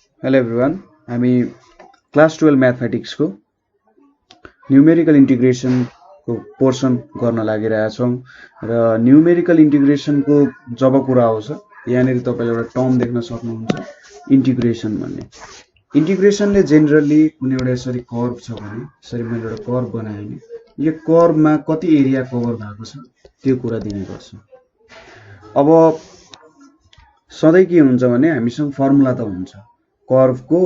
Hello everyone, हामी class 12 म्याथमेटिक्सको numerical इन्टिग्रेसनको portion गर्न लागिरहेछौँ र न्युमेरिकल इन्टिग्रेसनको जब कुरा आउँछ यहाँनिर तपाईँले एउटा टर्म देख्न सक्नुहुन्छ इन्टिग्रेसन भन्ने। इन्टिग्रेसनले जेनरली कुनै एउटा यसरी कर्भ छ भने यसरी मैले एउटा कर्भ बनाएँ भने यो कर्भमा कति एरिया कभर भएको छ त्यो कुरा दिने गर्छ। अब सधैँ के हुन्छ भने हामीसँग फर्मुला त हुन्छ, कर्भको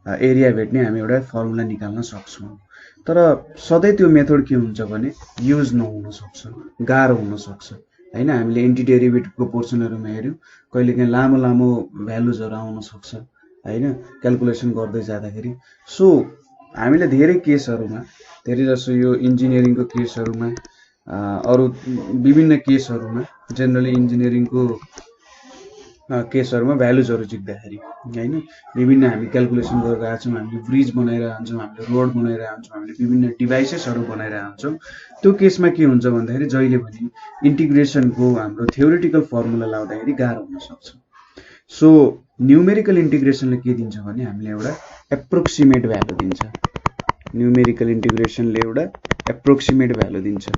एरिया भेट्ने हामी एउटा फर्मुला निकाल्न सक्छौँ, तर सधैँ त्यो मेथड के हुन्छ भने युज नहुन सक्छ, गाह्रो हुन सक्छ हैन। हामीले एन्टिडेरिभेटिभको पोर्सनहरुमा हेर्यौं, कहिलेकाहीँ लामो लामो भ्यालुजहरु आउन सक्छ हैन क्याल्कुलेसन गर्दै जाँदाखेरि। सो हामीले धेरै केसहरुमा, धेरै जसो यो इन्जिनियरिङको केसहरुमा, अरु विभिन्न केसहरुमा, जेनरली इन्जिनियरिङको केसहरुमा भ्यालुजहरु जिक्दाखेरि हैन विभिन्न हामी क्याल्कुलेसन गरेर आएको छौं, हामीले ब्रिज बनाइरहेका हुन्छौं, हामीले रोड बनाइरहेका हुन्छौं, हामीले विभिन्न डिभाइसेसहरु बनाइरहेका हुन्छौं। त्यो केसमा के हुन्छ भन्दाखेरि जहिले पनि इन्टिग्रेसनको हाम्रो थ्योरेटिकल फर्मुला लाउँदाखेरि गाह्रो हुन सक्छ। सो न्युमेरिकल इन्टिग्रेसनले के दिन्छ भने हामीले एउटा एप्रोक्सिमेट भ्यालु दिन्छ। न्युमेरिकल इन्टिग्रेसनले एउटा एप्रोक्सिमेट भ्यालु दिन्छ।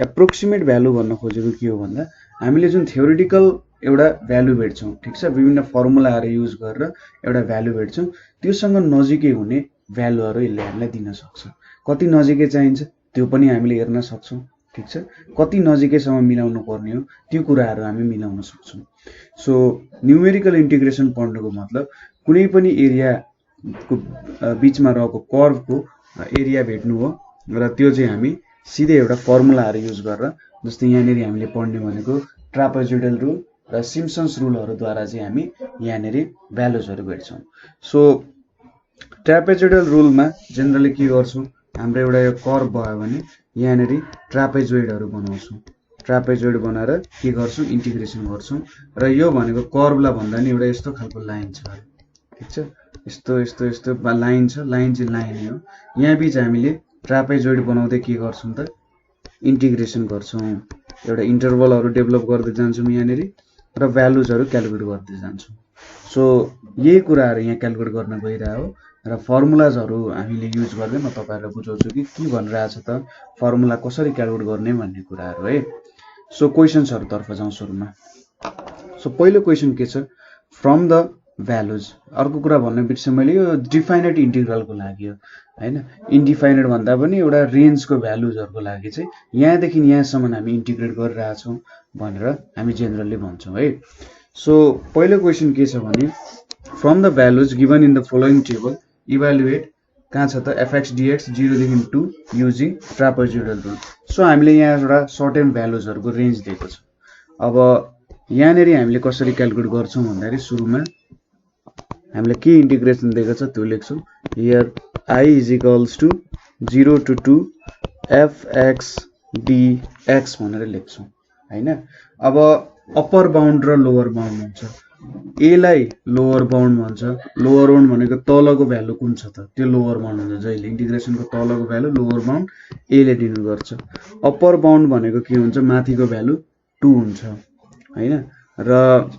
एप्रोक्सिमेट भ्यालु भन्न खोजेको के हो भन्दा हामीले जुन थ्योरेटिकल एउटा भ्यालु भेट्छौं, ठीक छ, विभिन्न फर्मुलाहरु युज गरेर एउटा भ्यालु भेट्छौं, त्योसँग नजिकै हुने भ्यालुहरु यसले हामीलाई दिन सक्छ। कति नजिकै चाहिन्छ त्यो पनि हामीले हेर्न सक्छौं, ठीक छ, कति नजिकैसम्म मिलाउनु पर्ने हो त्यो कुराहरु हामी मिलाउन सक्छौं। सो न्युमेरिकल इन्टिग्रेसन पढ्नुको मतलब कुनै पनि एरियाको बीचमा रहेको कर्भको एरिया भेट्नु हो र त्यो चाहिँ हामी सिधै एउटा फर्मुलाहरु युज गरेर, जस्तै यहाँनेरि हामीले पढ्ने भनेको ट्रापेजोइडल रुल र सिम्पसन्स रुलहरुद्वारा चाहिँ हामी यहाँनेरि भ्यालुजहरु भेट्छौं। सो ट्रापेजोइडल रुलमा जेनरली के गर्छौं, हाम्रो एउटा यो कर्भ भयो भने यहाँनेरि ट्रापेजोइडहरु बनाउँछौं, ट्रापेजोइड बनाएर के गर्छौं इन्टिग्रेसन गर्छौं र यो भनेको कर्भलाई भन्दा नि एउटा यस्तो खालको लाइन छ, ठीक छ, यस्तो यस्तो यस्तो लाइन छ, लाइन चाहिँ लाइन हो। यहाँ बीच हामीले ट्रापेजोइड बनाउँदै के गर्छौं त इन्टिग्रेसन गर्छौं, एउटा इन्टरभलहरु डेभलप गर्दै जान्छौं यहाँनेरि र भ्यालुजहरु क्याल्कुलेट गर्दै जान्छौं। सो यही कुराहरु यहाँ क्याल्कुलेट गर्न गइरहेको र फर्मुलाजहरु हामीले युज गर्दै म तपाईहरुलाई बुझाउँछु कि के भनिरहेछ त फर्मुला कसरी क्याल्कुलेट गर्ने भन्ने कुराहरु है। सो क्वेशन्सहरु तर्फ जाउँ सुरुमा। सो पहिलो क्वेशन के छ, फ्रम द भ्यालुज। अर्को कुरा भन्न बिर्से मैले, यो डिफाइनाइट इन्टिग्रलको लागि हो हैन, इन्डिफाइनाइट भन्दा पनि एउटा रेन्जको भ्यालुजहरुको लागि चाहिँ यहाँदेखि यहाँसम्म हामी इन्टिग्रेट गरिरहेका छौं भनेर हामी जेनरली भन्छौं है। सो पहिलो क्वेशन के छ भने from the values given in the following table evaluate कहाँ छ त fx dx 0 देखि 2 युजिङ ट्रापेजोइडल रुल। सो हामीले यहाँ एउटा सर्टेन भ्यालुजहरुको रेन्ज दिएको छ। अब यहाँनेरि हामीले कसरी क्याल्कुलेट गर्छौं भन्दाखेरि सुरुमा हामीले के इन्टिग्रेसन दिएको छ त्यो लेख्छौं, here I is equals to 0 to 2 fx dx भनेर लेख्छौं हैन। अब अप्पर बाउन्ड र लोअर बाउन्ड हुन्छ, a लाई लोअर बाउन्ड भन्छ। लोअर बाउन्ड भनेको तलको भ्यालु कुन छ त त्यो लोअर बाउन्ड हुन्छ, जहिले इन्टिग्रेसनको तलको भ्यालु लोअर बाउन्ड a ले दिनु गर्छ। अप्पर बाउन्ड भनेको के हुन्छ, माथिको भ्यालु 2 हुन्छ हैन। र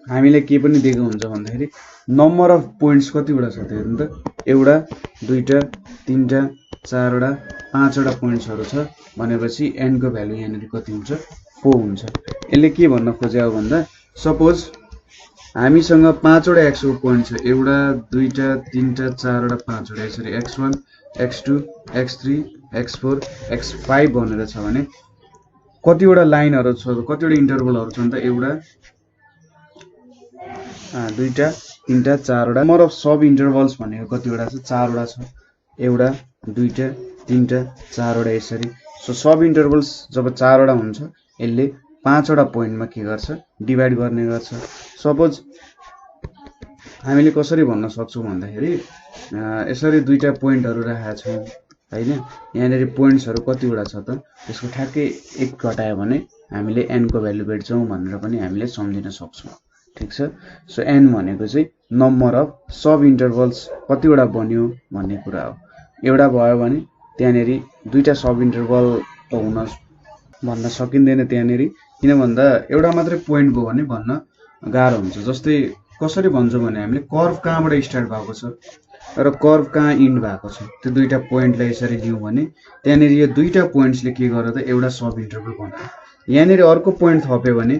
हामीले के पनि दिएको हुन्छ भन्दाखेरि नम्बर अफ पोइन्ट्स कतिवटा छ त हेर्नु त, एउटा दुईटा तीनटा चारवटा पाँचवटा पोइन्ट्सहरु छ भनेपछि n को भ्यालु यहाँनेरि कति हुन्छ 4 हुन्छ। यसले के भन्न खोजेको भन्दा सपोज हामीसँग पाँचवटा x को पोइन्ट छ, एउटा दुईटा तीनटा चारवटा पाँचवटा, यसरी x1 x2 x3 x4 x5 भनेर छ भने कतिवटा लाइनहरु छ, कतिवटा इन्टरभलहरु छन् त, एउटा दुईटा तीनटा चारवटा। नम्बर अफ सब इन्टरभल्स भनेको कतिवटा छ, चारवटा छ, एउटा दुईटा तीनटा चारवटा यसरी। सो सब इन्टरभल्स जब चारवटा हुन्छ यसले पाँचवटा पोइन्टमा के गर्छ डिभाइड गर्ने गर्छ। सपोज हामीले कसरी भन्न सक्छौं भन्दाखेरि यसरी दुईटा पोइन्टहरु राखेका छौं हैन, यहाँनेरि पोइन्ट्सहरु कतिवटा छ त त्यसको ठ्याक्कै एक घटायो भने हामीले n को भ्यालु भेट्छौं भनेर पनि हामीले सम्झिन सक्छौं, ठीक छ। सो n भनेको चाहिँ नम्बर अफ सब इन्टरभल्स कतिवटा बन्यो भन्ने कुरा हो। एउटा भयो भने त्यहाँनेरि दुईटा सब इन्टरभल त हुन भन्न सकिँदैन त्यहाँनेरि, किन भन्दा एउटा मात्रै पोइन्ट भयो भने भन्न गाह्रो हुन्छ। जस्तै कसरी भन्छौँ भने हामीले कर्भ कहाँबाट स्टार्ट भएको छ र कर्भ कहाँ इन्ड भएको छ त्यो दुईटा पोइन्टलाई यसरी लियौँ भने त्यहाँनिर यो दुईटा पोइन्ट्सले के गर्यो त एउटा सब इन्टरभल बनायो। यहाँनिर अर्को पोइन्ट थप्यो भने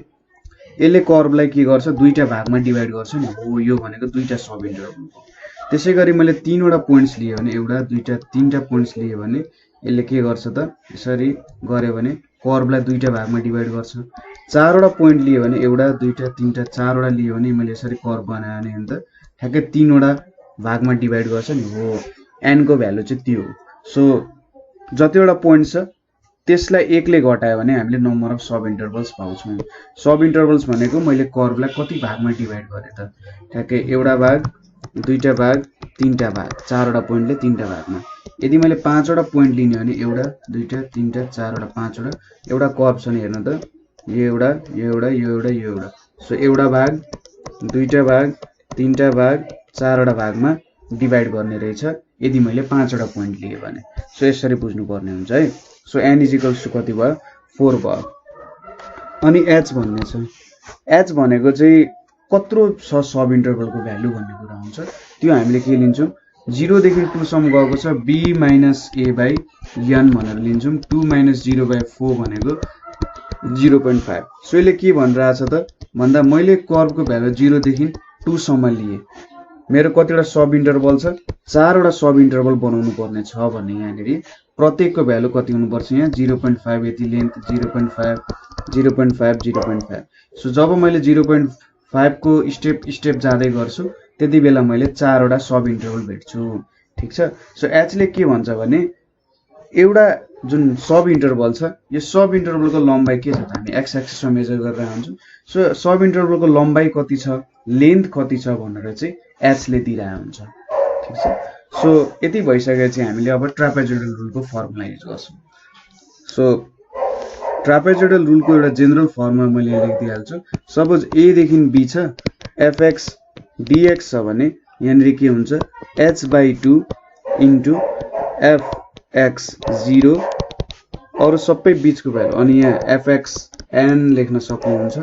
यसले कर्भलाई के गर्छ दुईटा भागमा डिभाइड गर्छ नि, हो यो भनेको दुईटा सब इन्टरभल हो। त्यसै गरी मैले तीनवटा पोइन्ट्स लिए भने एउटा दुईटा तीनटा पोइन्ट्स लिए भने यसले के गर्छ त यसरी गर्यो भने कर्भलाई दुईटा भागमा डिभाइड गर्छ। चारवटा पोइन्ट लिए भने एउटा दुईटा तीनटा चारवटा लिए भने मैले यसरी कर्भ बनायो भने अन्त ठ्याक्कै तीनवटा भागमा डिभाइड गर्छ नि, हो n को भ्यालु चाहिँ त्यो हो। सो जतिवटा पोइन्ट छ त्यसलाई एकले घटायो भने हामीले नम्बर अफ सब इन्टरभल्स पाउँछौँ। सब इन्टरभल्स भनेको मैले कर्भलाई कति भागमा डिभाइड गरेँ त ठ्याक्कै एउटा भाग दुईटा भाग तीनटा भाग चारवटा पोइन्टले तीनटा भागमा। यदि मैले पाँचवटा पोइन्ट लिने भने एउटा दुईटा तीनटा चारवटा पाँचवटा एउटा कर्भ छ नि हेर्नु त यो एउटा यो एउटा यो एउटा यो एउटा। सो एउटा भाग दुईटा भाग तीनटा भाग चारवटा भागमा डिभाइड गर्ने रहेछ यदि मैले पाँचवटा पोइन्ट लिए भने। सो यसरी बुझ्नुपर्ने हुन्छ है। सो n इजिकल्स टु कति भयो 4 भयो। अनि h भन्ने छ, h भनेको चाहिँ कत्रो छ सब इन्टरभलको भ्यालु भन्ने कुरा हुन्छ। त्यो हामीले के लिन्छौँ 0 देखि 2 सम्म गएको छ b minus a by n भनेर लिन्छौँ। 2 माइनस 0 बाई 4 भनेको 0.5। सो यसले के भनिरहेछ त भन्दा मैले कर्भको भ्यालु 0 देखि 2 सम्म लिए, मेरो कतिवटा सब इन्टरभल छ चारवटा सब इन्टरभल बनाउनु पर्ने छ भने यहाँनिर प्रत्येकको भ्यालु कति हुनुपर्छ यहाँ 0.5 यति लेन्थ 0.5 0.5 0.5। सो जब मैले 0.5 को स्टेप जाँदै गर्छु त्यति बेला मैले चारवटा सब इन्टरभल भेट्छु, ठिक छ। सो एचले के भन्छ भने एउटा जुन सब इन्टरभल छ यो सब इन्टरभलको लम्बाइ के छ त हामी एक्स एक्सिसमा मेजर गरेर हुन्छौँ। सो सब इन्टरभलको लम्बाइ कति छ लेन्थ कति छ भनेर चाहिँ एचले दिइरहेको हुन्छ, ठिक छ। सो यति भइसकेपछि हामीले अब ट्रापेजोइडल रुलको फर्मुला युज गर्छौँ। सो ट्रापेजोइडल रुलको एउटा जेनरल फर्मुला मैले लेखिदिइहाल्छु। सपोज ए देखि बी छ एफएक्स डिएक्स छ भने यहाँनिर के हुन्छ h/2 इन्टु एफएक्स 0 अरू सबै बिचको भ्यालु अनि यहाँ एफएक्स एन लेख्न सक्नुहुन्छ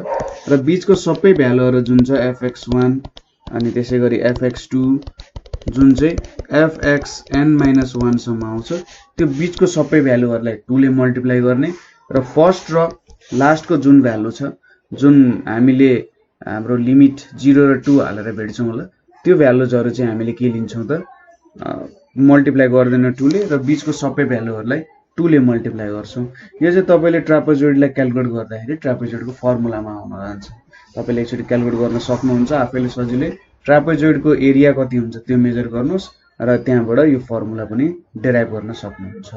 र बिचको सबै भ्यालुहरू जुन छ एफएक्स1 अनि त्यसै गरी एफएक्स2 जुन चाहिँ fxn-1 सम्म आउँछ त्यो बिचको सबै भ्यालुहरूलाई 2 ले मल्टिप्लाई गर्ने र फर्स्ट र लास्टको जुन भ्यालु छ जुन हामीले हाम्रो लिमिट 0 र 2 हालेर भेट्छौँ होला त्यो भ्यालुजहरू चाहिँ हामीले के लिन्छौँ त मल्टिप्लाई गर्दैन 2 ले र बिचको सबै भ्यालुहरूलाई 2 ले मल्टिप्लाई गर्छौँ। यो चाहिँ तपाईले ट्रापेजोइडलाई क्याल्कुलेट गर्दाखेरि ट्रापेजोइडको फर्मुलामा आउन जान्छ। तपाईले एकचोटि क्याल्कुलेट गर्न सक्नुहुन्छ आफैले सजिलै। ट्रापेजोइडको एरिया कति हुन्छ त्यो मेजर गर्नुस् र त्यहाँबाट यो फर्मुला पनि डेराइभ गर्न सक्नुहुन्छ,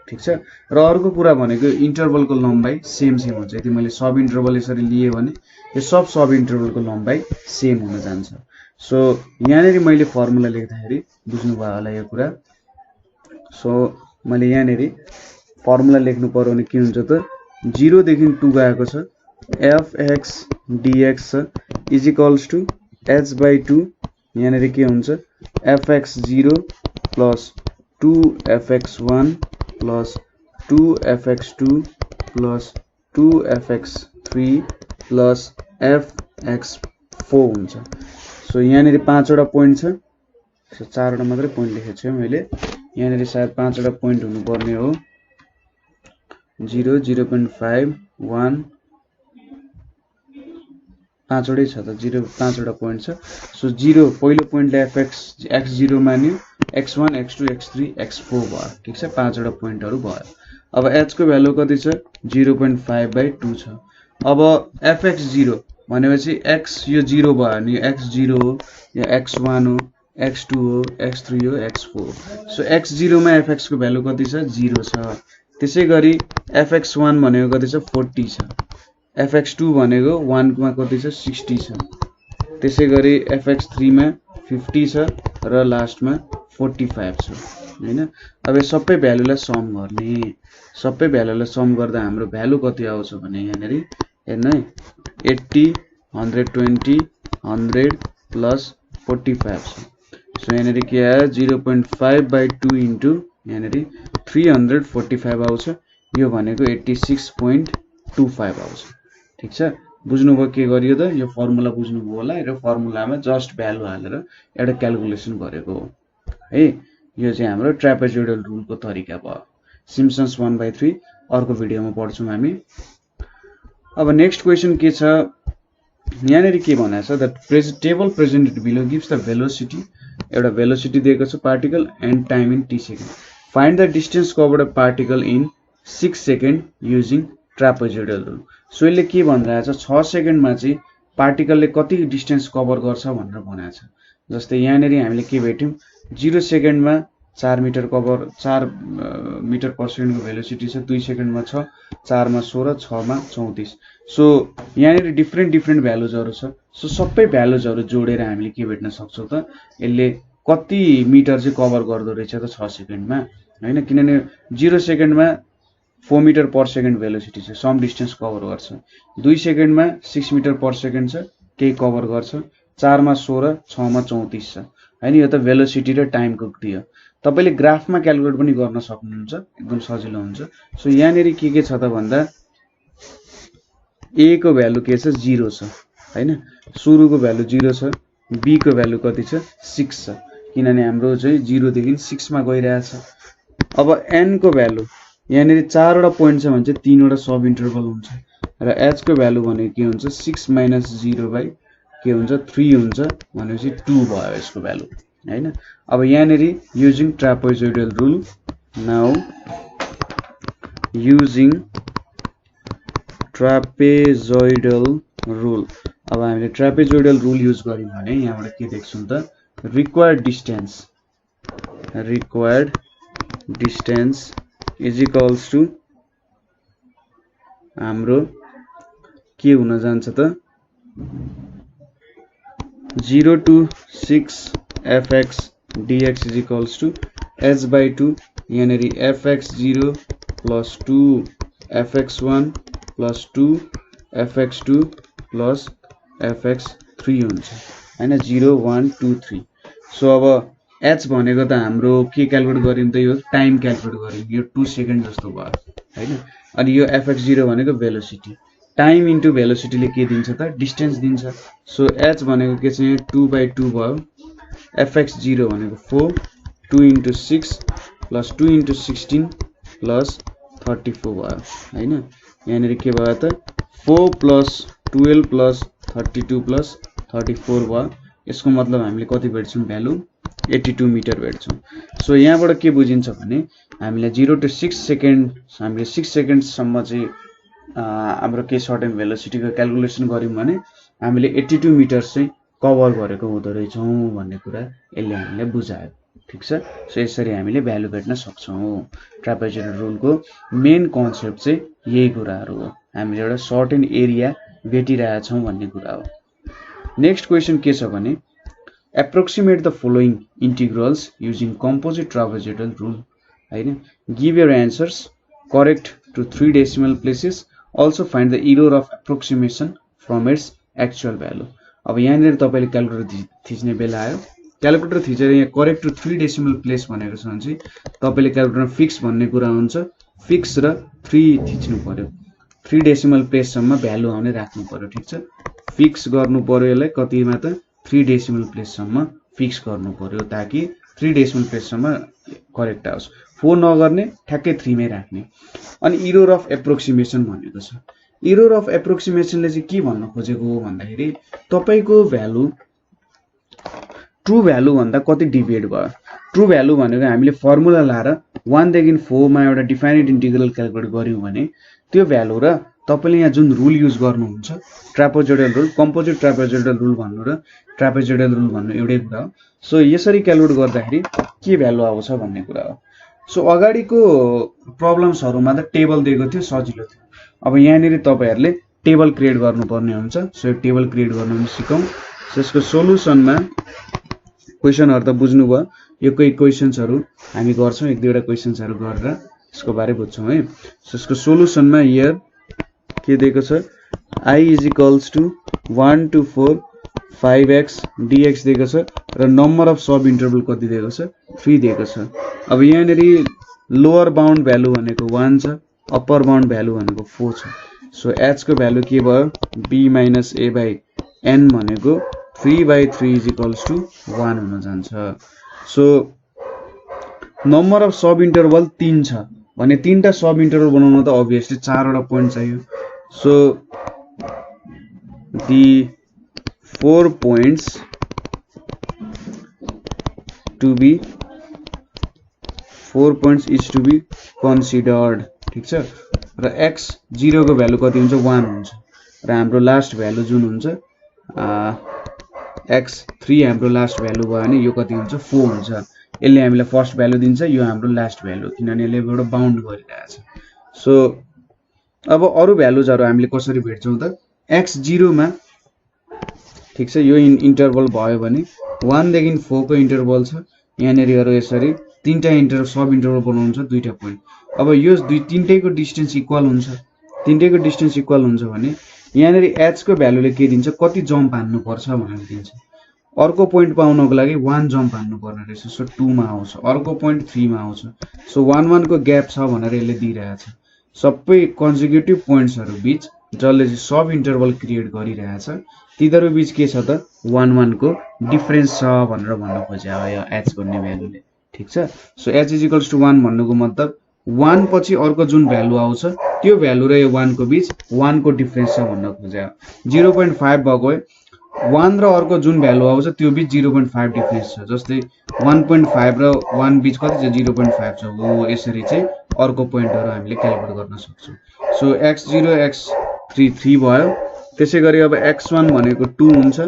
ठीक छ। र अर्को कुरा भनेको इन्टरभलको लम्बाइ सेम हुन्छ। यदि मैले सब इन्टरभल यसरी लिए भने यो सब इन्टरभलको लम्बाइ सेम हुन जान्छ। सो यहाँनिर मैले फर्मुला लेख्दाखेरि बुझ्नुभयो होला यो कुरा। सो मैले यहाँनिर फर्मुला लेख्नु पर्यो भने के हुन्छ त 0 देखि 2 गएको छ fx dx is equals to h/2 यहाँनिर के हुन्छ fx0 plus 2fx1 plus 2fx2 plus 2fx3 plus fx4 हुन्छ। सो यहाँनिर 5 वटा पोइन्ट छ। सो 4 वटा मात्रै पोइन्ट लेखेको छु मैले। यहाँनिर सायद 5 वटा पोइन्ट हुनुपर्ने हो 0 0.5 1 5 वटै छ त 0 5 वटा पोइन्ट छ। सो 0 पहिलो पोइन्टले fx x0 मान्यो x1 x2 x3 x4 भयो, ठीक छ। 5 वटा पोइन्टहरु भयो। अब h को भ्यालु कति छ 0.5/2 छ। अब fx0 भनेपछि x यो 0 भयो नि x0 हो या x1 हो x2 हो x3 हो x4। सो x0 मा fx को भ्यालु कति छ 0 छ। त्यसै गरी fx1 भनेको कति छ 40 छ। fx2 भनेको 1 मा कति छ 60 छ। त्यसै गरी fx3 मा 50 छ र लास्टमा 45 छ, हैन। अब यो सबै भ्यालुलाई सम गर्ने। सबै भ्यालुलाई सम गर्दा हाम्रो भ्यालु कति आउँछ भने यहाँनेरि हेर्नु है 80 120 100 प्लस 45 छ। सो यहाँनेरि के आयो 0.5/2 इन्टु यहाँनेरि 345 आउँछ। यो भनेको 86.25 आउँछ, ठीक छ। बुझ्नुभयो के गरियो त? यो फर्मुला बुझ्नुभयो होला र फर्मुलामा जस्ट भ्यालु हालेर एउटा क्याल्कुलेसन गरेको हो है। यो चाहिँ हाम्रो ट्रापेजोइडल रुलको तरिका भयो। सिम्पसन्स 1/3 अर्को भिडियोमा पढ्छौँ हामी। अब नेक्स्ट क्वेसन के छ, यहाँनिर के भनेको छ, the table presented below gives the velocity, एउटा भेलोसिटी दिएको छ particle and time in t second. Find the distance covered a particle in 6 second using trapezoidal rule. So यसले के भनिरहेको छ, 6 सेकेन्डमा चाहिँ पार्टिकलले कति डिस्टेन्स कभर गर्छ भनेर भनेको छ। जस्तै यहाँनिर हामीले के भेट्यौँ, 0 सेकेन्डमा 4 मिटर कभर 4 मिटर पर सेकेन्डको भेलोसिटी छ, 2 सेकेन्डमा 6, 4 मा 16, 6 मा 34। सो यहाँनिर डिफ्रेन्ट भ्यालुजहरू छ। सो सबै भ्यालुजहरू जोडेर हामीले के भेट्न सक्छौँ त, यसले कति मिटर चाहिँ कभर गर्दो रहेछ त 6 सेकेन्डमा हैन। किनभने 0 सेकेन्डमा 4 मिटर पर सेकेन्ड भेलोसिटी छ, सम डिस्टेन्स कभर गर्छ। 2 सेकेन्डमा 6 मिटर पर सेकेन्ड छ, केही कभर गर्छ। 4 मा 16, 6 मा 34 छ हैन। यो त भेलोसिटी र टाइमको क्रिया। तपाईले ग्राफमा क्याल्कुलेट पनि गर्न सक्नुहुन्छ, एकदम सजिलो हुन्छ। सो यहाँनिर के छ त भन्दा a को भ्यालु के छ, 0 छ हैन। सुरुको भ्यालु 0 छ, b को भ्यालु कति छ, 6 छ, किनभने हाम्रो चाहिँ 0 देखि 6 मा गइरहेछ। अब n को भ्यालु यहाँनिर 4 वटा पोइन्ट छ भने चाहिँ 3 वटा सब इन्टरभल हुन्छ र h को भ्यालु भनेको के हुन्छ, 6 - 0 बाइ के हुन्छ, 3 हुन्छ भनेपछि 2 भयो यसको भ्यालु हैन। अब यहाँनिर using trapezoidal rule, now using trapezoidal rule. अब हामीले ट्रापेजोइडल रुल युज गर्यौं भने यहाँबाट के देख्छौं त, required distance is equals to हाम्रो के हुन जान्छ त, 0 to 6 fx dx is equals to h/2 यहाँनिर fx0 plus 2 fx1 plus 2 fx2 plus fx3 हुन्छ हैन, 0 1 2 3। सो अब h भनेको त हाम्रो के क्याल्कुलेट गर्यौं त, यो टाइम क्याल्कुलेट गर्यौं, यो 2 सेकेन्ड जस्तो भयो हैन। अनि यो fx0 भनेको भेलोसिटी, टाइम इन्टु भेलोसिटीले के दिन्छ त, डिस्टेन्स दिन्छ। सो h भनेको के छ, 2/2 भयो, fx0 भनेको 4, 2 × 6 प्लस 2 × 16 प्लस 34 भयो हैन। यहाँनिर के भयो त, 4 प्लस 12 प्लस 32 प्लस 34 भयो। यसको मतलब हामीले कति भेट्छौं भ्यालु, 82 मिटर भेट्छौं। सो यहाँबाट के बुझिन्छ भने हामीले 0 to 6 सेकेन्ड, हामीले 6 सेकेन्डसम्म चाहिँ हाम्रो के सर्टेन भेलोसिटीको क्याल्कुलेसन गर्यौं भने हामीले 82 मिटर चाहिँ कभर गरेको हुँदो रहेछौं भन्ने कुरा यसले हामीलाई बुझायो, ठीक छ। सो यसरी हामीले भ्यालु भेट्न सक्छौं। ट्रापेजोइडल रुलको मेन कन्सेप्ट चाहिँ यही कुराहरु हो, हामीले एउटा सर्टेन एरिया भेटिरहेका छौं भन्ने कुरा हो। नेक्स्ट क्वेशन के छ भने, approximate the following integrals using composite trapezoidal rule हैन। Give your answers correct to 3 decimal places, also find the error of approximation from its actual value. अब यहाँनिर तपाईले क्याल्कुलेटर थिच्ने बेला आयो, क्याल्कुलेटर थिचेर यहाँ करेक्ट टु 3 डेसिमल प्लेस भनेको छ भने चाहिँ तपाईले क्याल्कुलेटर फिक्स भन्ने कुरा हुन्छ, फिक्स र 3 थिच्नु पर्यो, 3 डेसिमल प्लेस सम्म भ्यालु आउने राख्नु पर्यो, ठीक छ। फिक्स गर्नु पर्यो यसलाई कतिमा त, 3 डेसिमल प्लेस सम्म फिक्स गर्नु पर्यो ताकि 3 डेसिमल प्लेस सम्म करेक्ट आओस्। 4 नगर्ने, ठ्याक्कै 3 मै राख्ने। अनि एरर अफ एप्रोक्सिमेसन भनेको छ। एरर अफ एप्रोक्सिमेसनले चाहिँ के भन्न खोजेको हो भन्दाखेरि तपाईको भ्यालु ट्रु भ्यालु भन्दा कति डिभिएट भयो। ट्रु भ्यालु भनेको हामीले फर्मुला लाएर 1 देखि 4 मा एउटा डिफाइनेट इन्टिग्रल क्याल्कुलेट गर्यौं भने त्यो भ्यालु र तपाईले यहाँ जुन रुल युज गर्नुहुन्छ, trapezoidal rule, composite trapezoidal rule भन्नु र ट्रापेजोइडल रुल भन्नु एउटै कुरा हो। सो यसरी क्याल्कुलेट गर्दाखेरि के भ्यालु आउँछ भन्ने कुरा हो। सो अगाडिको प्रब्लम्सहरुमा त टेबल दिएको थियो, सजिलो थियो। अब यहाँनिर तपाईहरुले टेबल क्रिएट गर्नुपर्ने हुन्छ। सो यो टेबल क्रिएट गर्न पनि सिकौं। सो यसको सोलुसनमा क्वेशनहरु त बुझ्नुभयो, यो कोही क्वेशन्सहरु हामी गर्छौं, एक दुईवटा क्वेशन्सहरु गरेर यसको बारे बुझ्छौं है। सो यसको सोलुसनमा हियर के दिएको छ, I = 1 to 4 5x dx दिएको छ र नम्बर अफ सब इन्टरभल कति दिएको छ, 3 दिएको छ। अब यहाँनिर लोअर बाउन्ड भ्यालु भनेको 1 छ, अप्पर बाउन्ड भ्यालु भनेको 4 छ। सो h को भ्यालु के भयो b minus a by n भनेको 3/3 इज इक्वल्स टु 1 हुन जान्छ। So number of sub interval 3 छ भने 3टा सब इन्टरभल बनाउन त अभियसली 4 वटा पोइन्ट चाहियो। So the 4 points to be 4 points is to be considered. ठीक छ र x 0 को भ्यालु कति हुन्छ 1 हुन्छ र हाम्रो लास्ट भ्यालु जुन हुन्छ x 3 हाम्रो लास्ट भ्यालु भयो भने यो कति हुन्छ 4 हुन्छ। यसले हामीलाई फर्स्ट भ्यालु दिन्छ, यो हाम्रो लास्ट भ्यालु, किनभने यसले एउटा बाउन्ड गरिरहेछ। सो अब अरु भ्यालुजहरु हामीले कसरी भेट्छौं त x 0 मा ठीक छ यो इन्टरभल भयो भने 1 देखि 4 को इन्टरभल छ, यहाँनेरिहरु यसरी तीनटा सब इन्टरभल बनाउनुहुन्छ दुईटा पोइन्ट। अब यो तीनटैको डिस्टेन्स इक्वल हुन्छ, तीनटैको डिस्टेन्स इक्वल हुन्छ भने यहाँनेरि h को भ्यालुले के दिन्छ कति जम्प हान्नु पर्छ भनेर दिन्छ। अर्को पोइन्ट पाउनको लागि 1 जम्प हान्नु पर्ने रहेछ, सो 2 मा आउँछ, अर्को पोइन्ट 3 मा आउँछ, सो 1 1 को ग्याप छ भनेर यसले दिइरहेछ। सबै कन्जिक्युटिभ पोइन्ट्सहरु बीच जसले चाहिँ सब इन्टरभल क्रिएट गरिरहेछ तिनीहरु बीच के छ त 1 1 को डिफरेन्स छ भनेर भन्न खोज्या हो यो h भन्ने भ्यालुले। ठीक छ so h is equals to 1 भन्नुको मतलब 1 पछि अर्को जुन भ्यालु आउँछ त्यो भ्यालु र यो 1 को बीच 1 को डिफरेन्स छ भन्न खोज्या। 0.5 भएको 1 र अर्को जुन भ्यालु आउँछ त्यो बीच 0.5 डिफरेन्स छ, जस्तै 1.5 र 1 बीच कति छ 0.5 छ। हो यसरी चाहिँ अर्को पोइन्टहरु हामीले क्याल्कुलेट गर्न सक्छौं। सो x0 x3 3 भयो, त्यसैगरी अब x1 भनेको 2 हुन्छ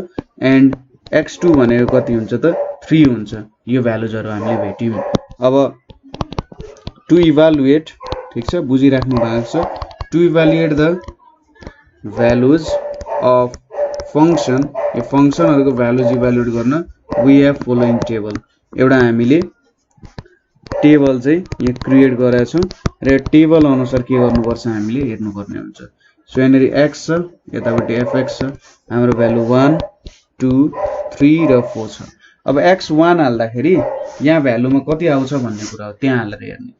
एन्ड x2 भनेको कति हुन्छ त 3 हुन्छ। यो भ्यालुजहरु हामीले भेट्यौं। अब टु इभ्यालुएट ठीक छ बुझिराख्नु भएको छ, to evaluate the values of function, यो फंक्शनहरुको भ्यालुज इभ्यालुएट गर्न वी हेभ फलोइङ टेबल। एउटा हामीले टेबल चाहिँ यो क्रिएट गरेका छौं र यो टेबल अनुसार के गर्नुपर्छ हामीले हेर्नुपर्ने हुन्छ। सो यहाँनेरि x छ, यतापट्टि fx छ, हाम्रो भ्यालु 1 2 3 र 4 छ। अब x1 हाल्दाखेरि यहाँ भ्यालुमा कति आउँछ भन्ने कुरा हो, त्यहाँ हालेर हेर्ने।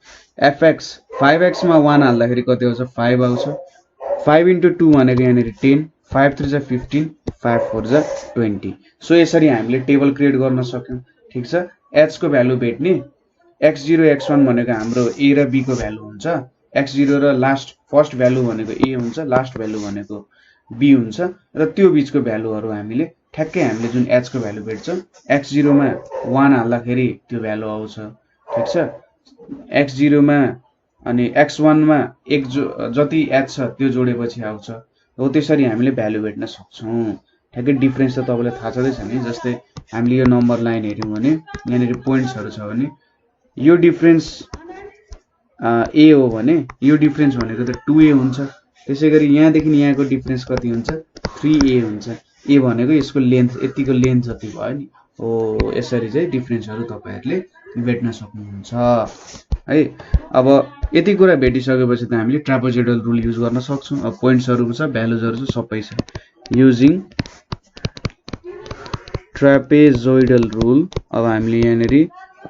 fx 5x मा 1 हाल्दाखेरि कति आउँछ 5 आउँछ। 5 into 2 भनेको यहाँनेरि 10, 5 3 जा 15, 5 4 जा 20। सो यसरी हामीले टेबल क्रिएट गर्न सक्यौं। ठीक छ h को भ्यालु भेट्ने, x0 x1 भनेको हाम्रो a र b को भ्यालु हुन्छ, x0 र लास्ट फर्स्ट भ्यालु भनेको a हुन्छ, लास्ट भ्यालु भनेको b हुन्छ र त्यो बीचको भ्यालुहरु हामीले ठ्याक्कै हामीले जुन h को भ्यालु भेट्छ x0 मा 1 हाल्दाखेरि त्यो भ्यालु आउँछ। ठीक छ x0 मा अनि x1 मा एक जति h छ त्यो जोडेपछि आउँछ। हो त्यसरी हामीले भ्यालु भेट्न सक्छौं। ठ्याक्कै डिफरेन्स त तपाईलाई थाहा छँदैछ नि, जस्तै हामीले यो नम्बर लाइन हेर्यौं भने यहाँनेरि पोइन्ट्सहरु छ भने यो डिफरेन्स a हो भने यो डिफरेन्स भनेको त 2a हुन्छ। त्यसैगरी यहाँदेखि यहाँको डिफरेन्स कति हुन्छ 3a हुन्छ। a भनेको यसको लेन्थ यतिको लेन्थ जति भयो नि। हो यसरी चाहिँ डिफरेन्सहरु तपाईहरुले भेट्न सक्नुहुन्छ है। अब यति कुरा भेटिसकेपछि त हामीले ट्रापेजोइडल रुल युज गर्न सक्छौं। अब पोइन्ट्सहरु छ, भ्यालुजहरु छ, सबै छ। युजिङ ट्रापेजोइडल रुल, अब हामीले यहाँनेरि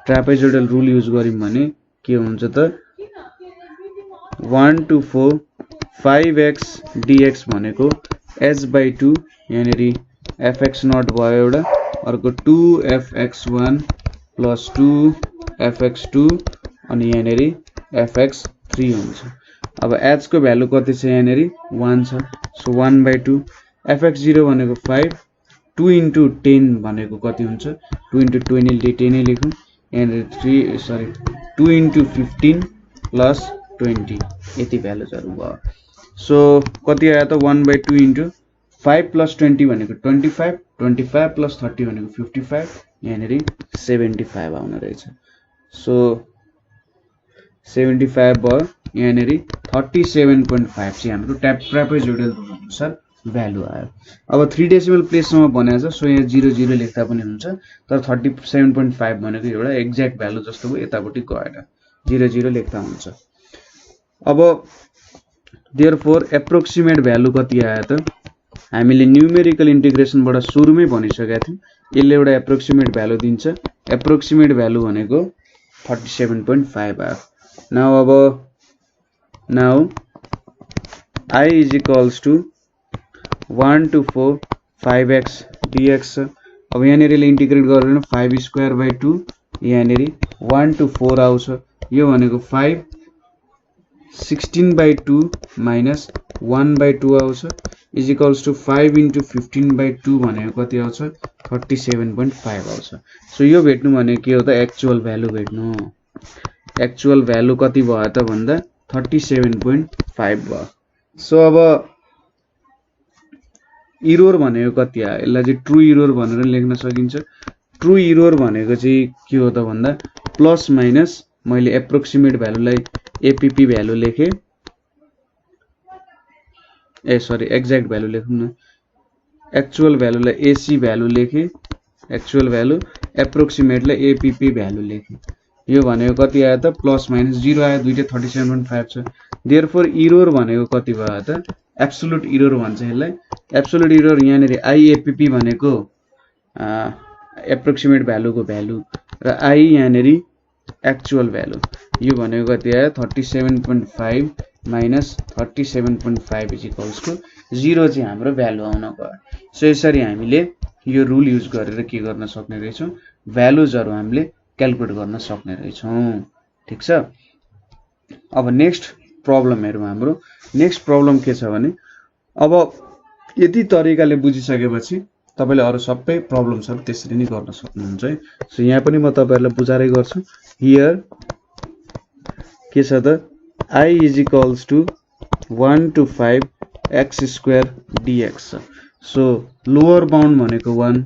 ट्रापेजोइडल रुल युज गर्यौं भने के हुन्छ त 1 to 4 5x dx भनेको h/2 यहाँनेरि fx0 भयो एउटा, अर्को 2fx1 + 2fx2 अनि यहाँनेरि fx3 हुन्छ। अब h को भ्यालु कति छ यहाँनेरि 1 छ, सो 1/2 fx0 भनेको 5, 2 into 10 भनेको कति हुन्छ 2 into 20 10 लेखौं, यहाँनेरि 2 into 15 plus 20 यति भ्यालुजहरु भयो। सो कति आयो त 1/2 into 5 plus 20 भनेको 25, 25 plus 30 भनेको 55, यहाँनेरि 75 आउने रहेछ। सो 75 भयो, यहाँनेरि 37.5 चाहिँ हाम्रो ट्रापेजोइडल रुल अनुसार भ्यालु आयो। अब 3 डेसिमल प्लेससम्म भनेको छ, सो यहाँ 0 0 लेख्दा पनि हुन्छ, तर 37.5 भनेको एउटा एक्ज्याक्ट भ्यालु जस्तो भयो, यतापट्टि गएन, 0 0 लेख्दा हुन्छ। अब देयरफोर एप्रोक्सिमेट भ्यालु कति आयो त हामीले न्यूमेरिकल इन्टिग्रेसनबाट सुरुमै भनिसकेका थियौं, यसले एउटा एप्रोक्सिमेट भ्यालु दिन्छ। एप्रोक्सिमेट भ्यालु भनेको 37.5 आयो। Now I is equals to 1 to 4 5x dx छ। अब यहाँनिर इन्टिग्रेट गरेर 5 स्क्वायर बाई 2 यहाँनिर 1 to 4 आउँछ। यो भनेको 5 16 बाई 2 माइनस 1 बाई 2 आउँछ is equals to 5 into 15 by 2 भनेको कति आउँछ 37.5 आउँछ। सो यो भेट्नु भनेको के हो त एक्चुअल भ्यालु भेट्नु। एक्चुअल भ्यालु कति भयो त भन्दा 37.5 भयो। सो अब इरोर भनेको कति आयो यसलाई चाहिँ ट्रु इरोर भनेर लेख्न सकिन्छ। ट्रु इरोर भनेको चाहिँ के हो त भन्दा प्लस माइनस मैले एप्रोक्सिमेट भ्यालुलाई एपीपी भ्यालु लेखे सरी एक्ज्याक्ट भ्यालु लेखौँ न एक्चुअल भ्यालुलाई एसी भ्यालु लेखे एक्चुअल भ्यालु एप्रोक्सिमेटलाई एपीपी भ्यालु लेखे। यो भनेको कति आयो त प्लस माइनस 0 आयो दुईटै 37.5 छ। देयरफोर इरोर भनेको कति भयो त एब्सोल्युट इरोर भन्छ यसलाई। एब्सोल्युट इरोर यहाँनिर आईएपीपी भनेको एप्रोक्सिमेट भ्यालुको भ्यालु र आई यहाँनिर एक्चुअल भ्यालु यो भनेको कति आयो 37.5 माइनस 37.5 इज इक्वल्स टु 0 चाहिँ हाम्रो भ्यालु आउन गयो। सो यसरी हामीले यो रुल युज गरेर के गर्न सक्ने रहेछौँ भ्यालुजहरु हामीले क्याल्कुलेट गर्न सक्ने रहेछौँ। ठीक छ। अब नेक्स्ट प्रब्लम हेरौँ। हाम्रो नेक्स्ट प्रब्लम के छ भने अब यति तरिकाले बुझिसकेपछि तपाईले अरु सबै प्रब्लम्सहरु त्यसरी नै गर्न सक्नुहुन्छ है। सो यहाँ पनि म तपाईहरुलाई बुझारै गर्छु। हियर के छ त I is equals to 1 to 5 x square dx छ। सो लोअर बाउन्ड भनेको 1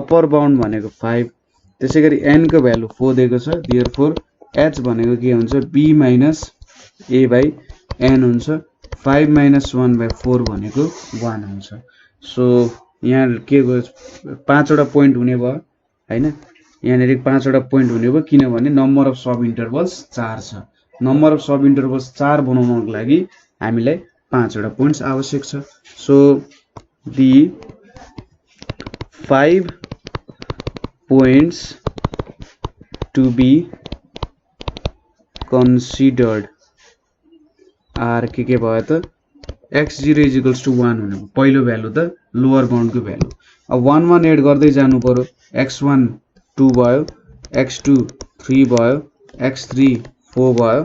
अप्पर बाउन्ड भनेको 5 त्यसैगरी n को भ्यालु 4 दिएको छ। देयरफोर h भनेको के हुन्छ b minus a by n हुन्छ। 5 माइनस 1 बाइ 4 भनेको 1 हुन्छ। सो यहाँ के 5 वटा पोइन्ट हुने भयो हैन। यहाँनिर 5 वटा पोइन्ट हुने भयो किनभने नम्बर अफ सब इन्टरभल्स 4 छ। नम्बर अफ सब इन्टरभल्स 4 बनाउनको लागि हामीलाई 5 वटा पोइन्ट्स आवश्यक छ। So the 5 points to be considered are के भयो त x0 is equals to 1 हुने पहिलो भ्यालु त लोअर बाउन्ड को भ्यालु। अब 1 1 एड गर्दै जानु पर्यो। x1 2 भयो x2 3 भयो x3 4 भयो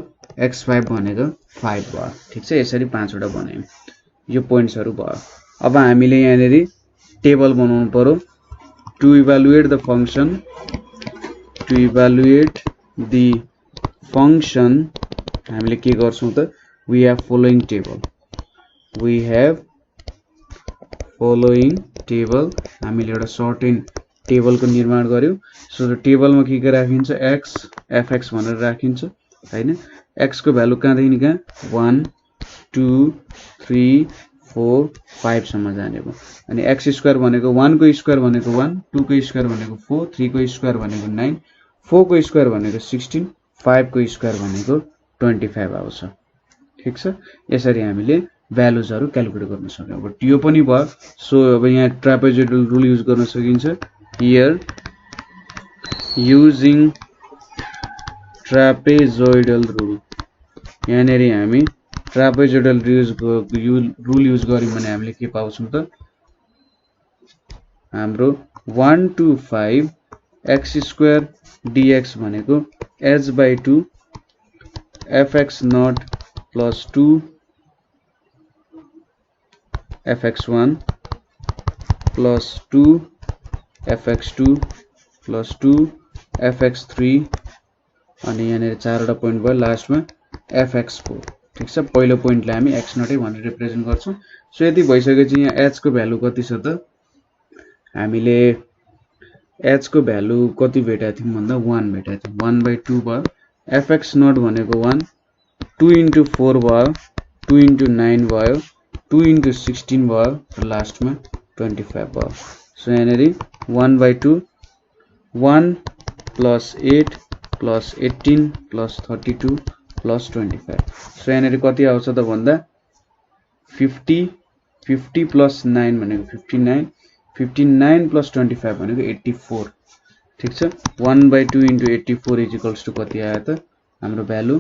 x5 भनेको 5 भयो। ठीक छ। यसरी 5 वटा बनायौं। यो पोइन्ट्सहरु भयो। अब हामीले यहाँनेरि टेबल बनाउनु पर्यो। टु इभ्यालुएट द फंक्शन हामीले के गर्छौं त we have following table हामीले एउटा सर्टेन टेबल को निर्माण गर्यौं। सो टेबलमा के राखिन्छ x fx भनेर राखिन्छ हैन। x को भ्यालु कहाँदेखि कहाँ 1 2 3 4 5 सम्म जाने भयो। अनि x स्क्वायर भनेको 1 को स्क्वायर भनेको 1 2 को स्क्वायर भनेको 4 3 को स्क्वायर भनेको 9 4 को स्क्वायर भनेको 16 5 को स्क्वायर भनेको 25 आउँछ। ठीक छ। यसरी हामीले भ्यालुजहरु क्याल्कुलेट गर्न सक्यौं। अब यो पनि भयो। सो अब यहाँ ट्रापेजोइडल रुल युज गर्न सकिन्छ। हियर युजिङ ट्रापेजोइडल रुल यहाँनेर हामी ट्रापेजोइडल रुल युज गर्यौं भने हामीले के पाउँछौं त हाम्रो 1 to 5 x स्क्वायर dx भनेको h by 2 fx naught plus 2 fx1 plus 2 fx2 plus 2 fx3 अनि यहाँनेर 4 वटा पोइन्ट भयो लास्टमा fx4। ठीक छ। पहिलो पोइन्टलाई हामी x नट भनेर रिप्रेजेन्ट गर्छौं। सो यति भइसकेपछि यहाँ h को भ्यालु कति छ त हामीले h को भ्यालु कति भेटाएको थियौं भन्दा 1 भेटाएको थियौं। 1 by 2 भयो। fx नट भनेको 1 2 into 4 भयो 2 into 9 भयो 2 into 16 भयो र लास्टमा 25 भयो। सो यहाँनेर 1 by 2 1 plus 8 plus 18 plus 32 plus 25। So यहाँनेर कति आउँछ त भन्दा 50 plus 9 भनेको 59 59 plus 25 भनेको 84। ठीक छ। 1 by 2 into 84 is equals to कति आयो त हाम्रो भ्यालु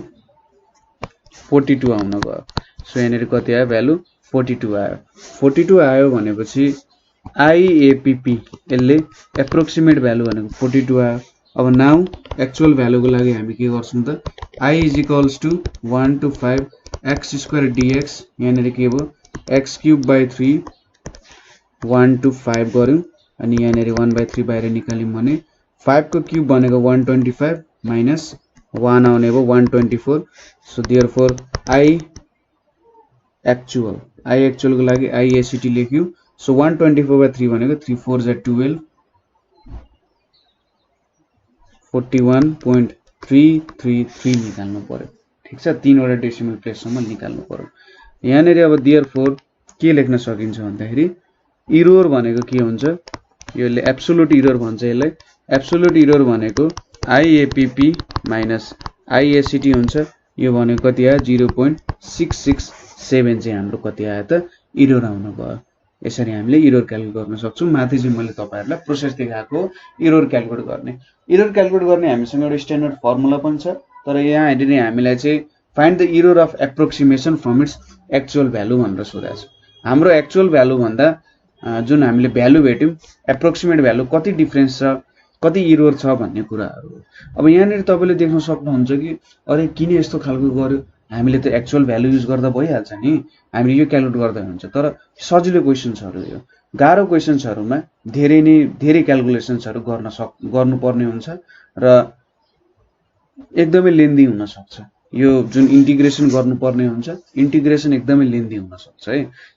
42 आउन गयो। सो यहाँनिर कति आयो भ्यालु 42 आयो 42 आयो भनेपछि आइएपिपी यसले एप्रोक्सिमेट भ्यालु भनेको 42 आयो अब नाउ एक्चुअल भ्यालुको लागि हामी के गर्छौं त I = 1 to 5 x square dx यहाँनिर के भयो x cube by 3 1 to 5 गर्यौं अनि यहाँनिर 1/3 बाहिर निकाल्यौं भने 5 को क्यूब भनेको 125 minus 1 आउने भयो 124 सो देयरफोर I actual को लागि IACT लेख्यौं सो 124/3 भनेको 3 4 जा 12 41.333 निकाल्नु पर्यो ठीक छ तीनवटा डेसिमल प्लेससम्म निकाल्नु पर्यो यहाँनिर अब देयरफोर के लेख्न सकिन्छ भन्दाखेरि एरर भनेको के हुन्छ यसले एब्सोल्युट एरर भन्छ यसलाई एब्सोल्युट एरर भनेको IAPP माइनस IACT हुन्छ यो भनेको कति आयो 0.667 चाहिँ हाम्रो कति आयो त एरर आउनु भयो यसरी हामीले एरर क्याल्कुलेट गर्न सक्छौं माथि चाहिँ मैले तपाईहरुलाई प्रोसेस देखाएको एरर क्याल्कुलेट गर्ने हामीसँग एउटा स्ट्यान्डर्ड फर्मुला पनि छ तर यहाँ हेर्ने हामीलाई चाहिँ find the error of approximation from its actual value भनेर सोधेको छ हाम्रो एक्चुअल भ्यालु भन्दा जुन हामीले भ्यालु भेट्यौं एप्रोक्सिमेट भ्यालु कति डिफरेन्स छ कति एरर छ भन्ने कुराहरु अब यहाँनिर तपाईले देख्न सक्नुहुन्छ कि अरे किन यस्तो खालको गर्यो हामीले त एक्चुअल भ्यालु युज गर्दा भइहाल्छ नि हामीले यो क्याल्कुलेट गर्दा हुन्छ तर सजिलो क्वेशन्सहरु यो गाह्रो क्वेशन्सहरुमा धेरै क्याल्कुलेसन्सहरु गर्नुपर्ने हुन्छ र एकदमै लेन्दी हुन सक्छ यो जुन इन्टिग्रेसन गर्नुपर्ने हुन्छ इन्टिग्रेसन एकदमै लेन्दी हुन सक्छ है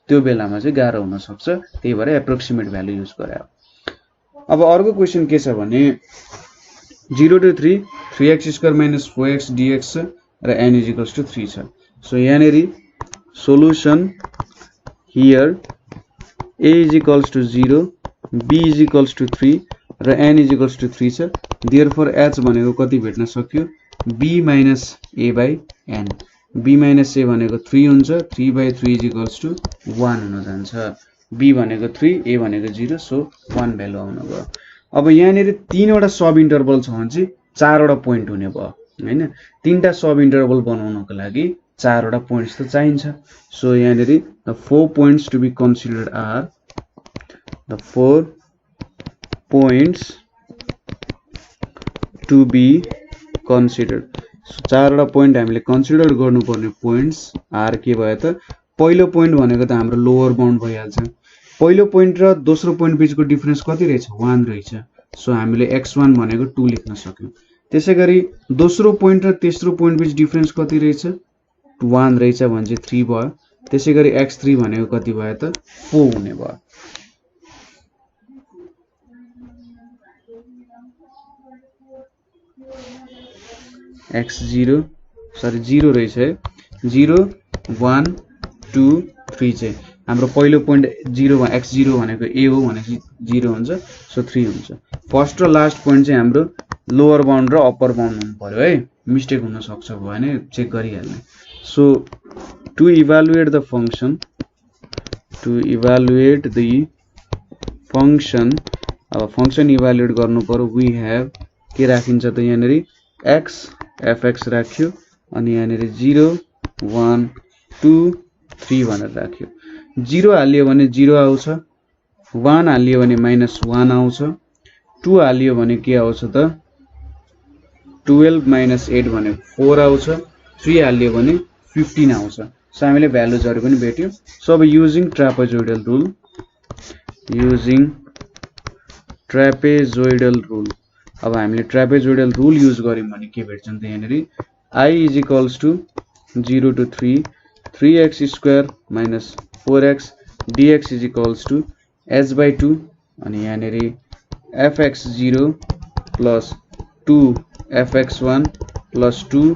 त्यो बेलामा चाहिँ गाह्रो हुन सक्छ त्यही भएर एप्रोक्सिमेट भ्यालु युज गरे अब अर्को क्वेशन के छ भने 0 to 3 3x² - 4x dx छ र n = 3 छ सो यहाँनेरि सोलुसन हियर a = 0 b = 3 र n = 3 छ देयरफोर h भनेको कति भेट्न सक्यो b - a by n b - a भनेको 3 हुन्छ 3/3 = 1 हुन जान्छ b भनेको 3 a भनेको 0 सो 1 भ्यालु आउन गयो अब यहाँनेरि तीनवटा सब इन्टरभल छ भने चाहिँ चारवटा पोइन्ट हुने भयो हैन तीनटा सब इन्टरभल बनाउनको लागि चारवटा पोइन्ट्स त चाहिन्छ सो यहाँनेरि the 4 points to be considered are the 4 points to be considered so चारवटा पोइन्ट हामीले कन्सिडर गर्नुपर्ने पोइन्ट्स आर के भयो त पहिलो पोइन्ट भनेको त हाम्रो लोअर बाउन्ड भइहाल्छ पहिलो पोइन्ट र दोस्रो पोइन्ट बीचको डिफरेन्स कति रहेछ 1 रहेछ सो हामीले x1 भनेको 2 लेख्न सक्यौं त्यसैगरी दोस्रो पोइन्ट र तेस्रो पोइन्ट बीच डिफरेन्स कति रहेछ 1 रहेछ भने चाहिँ 3 भयो त्यसैगरी x3 भनेको कति भयो त 4 हुने भयो x0 सरी 0 रहेछ है 0 1 2 3 चाहिँ हाम्रो पहिलो पोइन्ट 0 x0 भनेको a हो भनेपछि 0 हुन्छ सो 3 हुन्छ फर्स्ट र लास्ट पोइन्ट चाहिँ हाम्रो लोअर बाउन्ड र अप्पर बाउन्ड हुनु पर्यो है मिस्टेक हुन सक्छ भने चेक गरिहाल्ने so to evaluate the function अब फंक्शन इभ्यालुएट गर्नु पर्यो वी हैव के राखिन्छ त यहाँनेरि x fx राख्यो अनि यहाँनेरि 0 1 2 3 भनेर राख्यो 0 हालियो भने 0 आउँछ 1 हालियो भने -1 आउँछ 2 हालियो भने के आउँछ त 12 - 8 भनेको 4 आउँछ 3 हालियो भने 15 आउँछ सो हामीले भ्यालुजहरु पनि भेट्यौं सो अब युजिङ ट्रापेजोइडल रुल अब हामीले ट्रापेजोइडल रुल युज गर्यौं भने के भेट्छौं त यहाँनेरि I = 0 to 3 3x² - 4x dx = h/2 अनि यहाँनेरि fx0 + 2 fx1 + 2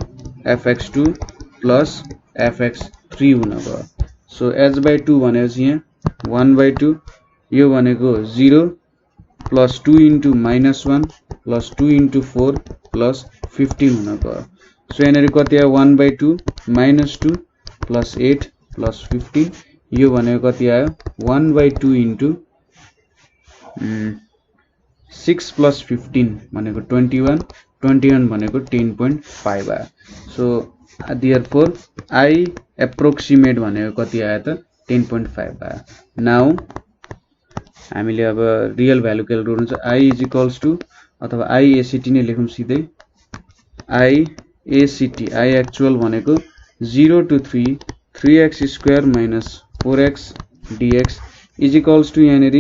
fx2 + fx3 हुन गयो सो h/2 भनेपछि यहाँ 1/2 यो भनेको 0 + 2 * -1 + 2 * 4 + 15 हुन गयो सो यहाँनेरि कति आयो 1/2 -2 + 8 + 15 यो भनेको कति आयो 1/2 * 6 + 15 भनेको 21 21 भनेको 10.5 आयो सो देयरफोर आई एप्रोक्सिमेट भनेको कति आयो त 10.5 आयो। नाउ हामीले अब रियल भ्यालु क्याल्कुलेट गर्नु छ। आई इज इक्वल्स टु अथवा आई एसीटी नै लेखौँ सिधै। आई एसीटी आई एक्चुअल भनेको 0 to 3 3x square minus 4x dx is equals to यहाँनिर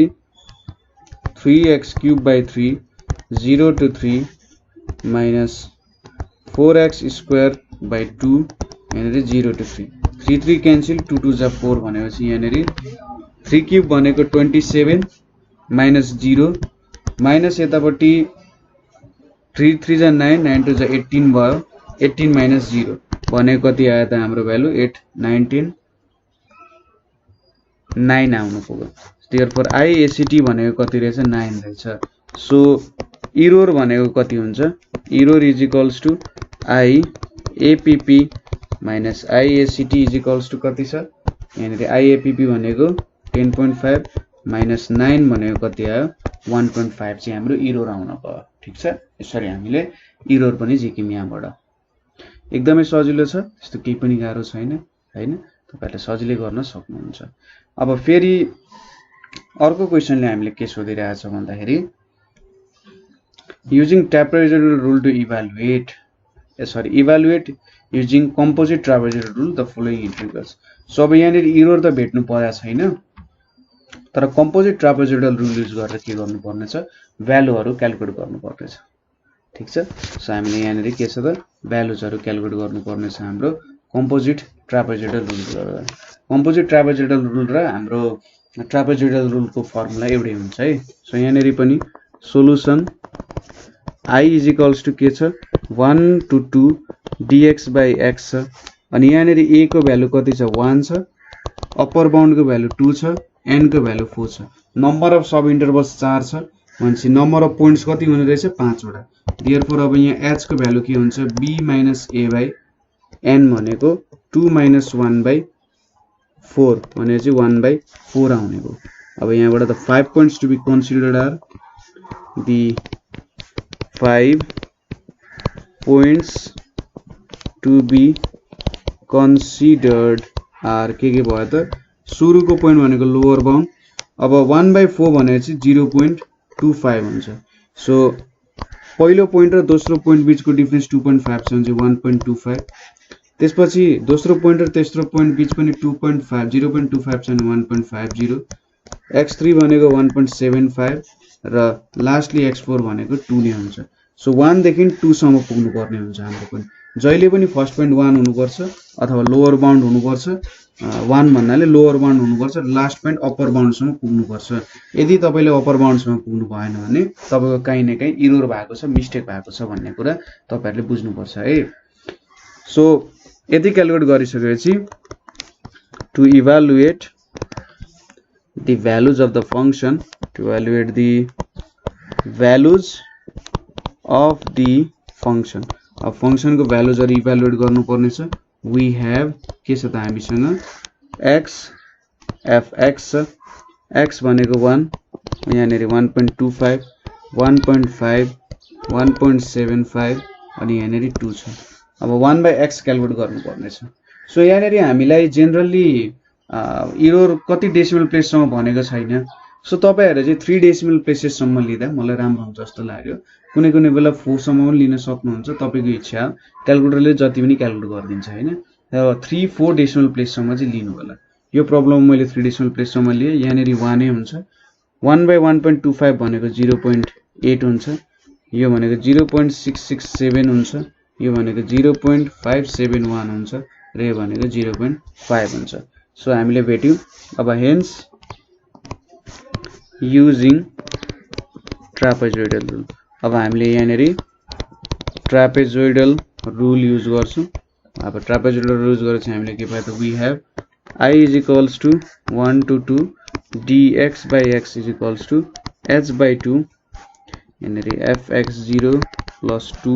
3x cube by 3 0 to 3 minus 4x square by 2 यहाँनिर 0 to 3 3 3 क्यान्सिल 2 2 जा 4 भनेपछि यहाँनिर 3 क्यूब भनेको 27 माइनस 0 माइनस यतापट्टि 3 3 जा 9 9 2 जा 18 भयो 18 माइनस 0 भनेको कति आयो त हाम्रो भ्यालु 8 19 9 आउनु पुग्यो। देयरफोर आई एसीटी भनेको कति रहेछ 9 रहेछ। सो इरोर भनेको कति हुन्छ error is equals to I APP minus I ACT is equals to कति छ यहाँनिर आई एपीपी भनेको 10.5 माइनस 9 भनेको कति आयो 1.5 चाहिँ हाम्रो इरोर आउन भयो। ठीक छ, यसरी हामीले इरोर पनि झिक्यौं। यहाँबाट एकदमै सजिलो छ, त्यस्तो केही पनि गाह्रो छैन हैन, तपाईहरुले सजिलै गर्न सक्नुहुन्छ। अब फेरि अर्को क्वेशनले हामीले के सोधिरहेछ भन्दाखेरि using trapezoidal rule to evaluate using composite trapezoidal rule the following integrals. So अब यहाँनिर इरोर त भेट्नु परेको छैन, तर कम्पोजिट ट्रापेजोइडल रुल युज गरेर के गर्नुपर्ने छ भ्यालुहरु क्याल्कुलेट गर्नुपर्ने छ। ठीक छ, सो हामीले यहाँनिर के छ त भ्यालुजहरु क्याल्कुलेट गर्नुपर्ने छ हाम्रो कम्पोजिट ट्रापेजोइडल रुल गरेर। कम्पोजिट ट्रापेजोइडल रुल र हाम्रो ट्रापेजोइडल रुलको फर्मुला एउटै हुन्छ है। सो यहाँनिर पनि solution i is equals to के छ 1 to 2 dx by x छ, अनि यहाँनिर a को भ्यालु कति छ 1 छ, अप्पर बाउन्ड को भ्यालु 2 छ, n को भ्यालु 4 छ, नम्बर अफ सब इन्टरभल्स 4 छ, भनेपछि नम्बर अफ पोइन्ट्स कति हुने रहेछ 5 वटा। देयरफोर अब यहाँ h को भ्यालु के हुन्छ b minus a by n भनेको 2 minus 1 by 4 भनेपछि 1 by 4 आउने भयो। अब यहाँबाट त 5 points to be considered are the 5 points to be considered are के भयो त सुरुको पोइन्ट भनेको लोअर बाउन्ड। अब 1 by 4 भनेपछि 0.25 हुन्छ। सो पहिलो पोइन्ट र दोस्रो पोइन्ट बीचको डिफरेन्स 2.5 छ भने 1.25, त्यसपछि दोस्रो पोइन्ट र तेस्रो पोइन्ट बीच पनि 2.5 0.25 छ भने 1.50, x3 भनेको 1.75 र लास्टली x4 भनेको 2 नै हुन्छ। सो 1 देखि 2 सम्म पुग्नु पर्ने हुन्छ हाम्रो पोइन्ट। जहिले पनि फर्स्ट पोइन्ट 1 हुनुपर्छ अथवा लोअर बाउन्ड हुनुपर्छ, 1 भन्नाले लोअर बाउन्ड हुनुपर्छ, लास्ट पोइन्ट अप्पर बाउन्ड सम्म पुग्नुपर्छ। यदि तपाईले अप्पर बाउन्ड सम्म पुग्नु भएन भने तपाईको कहीं न कहीं इरोर भएको छ, मिस्टेक भएको छ भन्ने कुरा तपाईहरुले बुझ्नुपर्छ है। सो यदि क्याल्कुलेट गरिसकेपछि to evaluate the values of the function, to evaluate the values of the function, अब function को values हरु evaluate गर्नु पर्ने छ। we have के छ त हामीसँग x fx छ, x भनेको 1, यहाँनेरि 1.25 1.5 1.75 अनि यहाँनेरि 2 छ। अब 1 by x क्याल्कुलेट गर्नु पर्ने छ। सो यहाँनेरि हामीलाई जेनरली इरोर कति डेसिमल प्लेस सम्म भनेको छैन। सो तपाईहरुले चाहिँ 3 डेसिमल प्लेसेस सम्म लिदा मलाई राम्रो हुन्छ जस्तो लाग्यो। कुनै कुनै बेला 4 सम्म पनि लिन सक्नुहुन्छ, तपाईको इच्छा, क्याल्कुलेटरले जति पनि क्याल्कुलेट गरिदिन्छ हैन। 3 4 डेसिमल प्लेस सम्म चाहिँ लिनु होला। यो प्रब्लम मैले 3 डेसिमल प्लेस सम्म लिए, यहाँनेरि 1 नै हुन्छ। 1 by 1.25 भनेको 0.8 हुन्छ, यो भनेको 0.667 हुन्छ, यो भनेको 0.571 हुन्छ र यो भनेको 0.5 हुन्छ। सो हामीले भेट्यौं। अब हेन्स युजिङ ट्रापेजोइडल रुल, अब हामीले यहाँनेरि ट्रापेजोइडल रुल युज गर्छौं। अब ट्रापेजोइडल रुल युज गरेर चाहिँ हामीले के पायो त we have i is equals to 1 to 2 dx by x is equals to h by 2 यहाँनेरि fx0 plus 2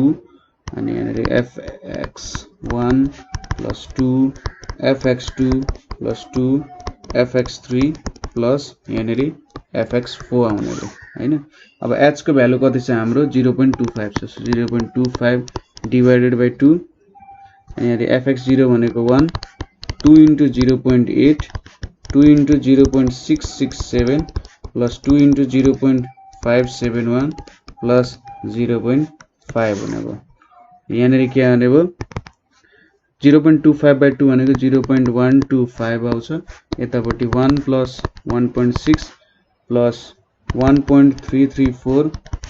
अनि यहाँनेरि fx1 plus 2 fx2 plus 2 fx3 plus यहाँनेरि fx4 आउने हो हैन। अब h को भ्यालु कति छ हाम्रो 0.25 छ। 0.25 divided by 2 अनि यहाँ fx0 भनेको 1 2 into 0.8 2 into 0.667 plus 2 into 0.571 plus 0.5 भनेको यहाँ के आउने भयो 0.25 by 2 भनेको 0.125 आउँछ यतापट्टि 1 plus 1.6 plus 1.334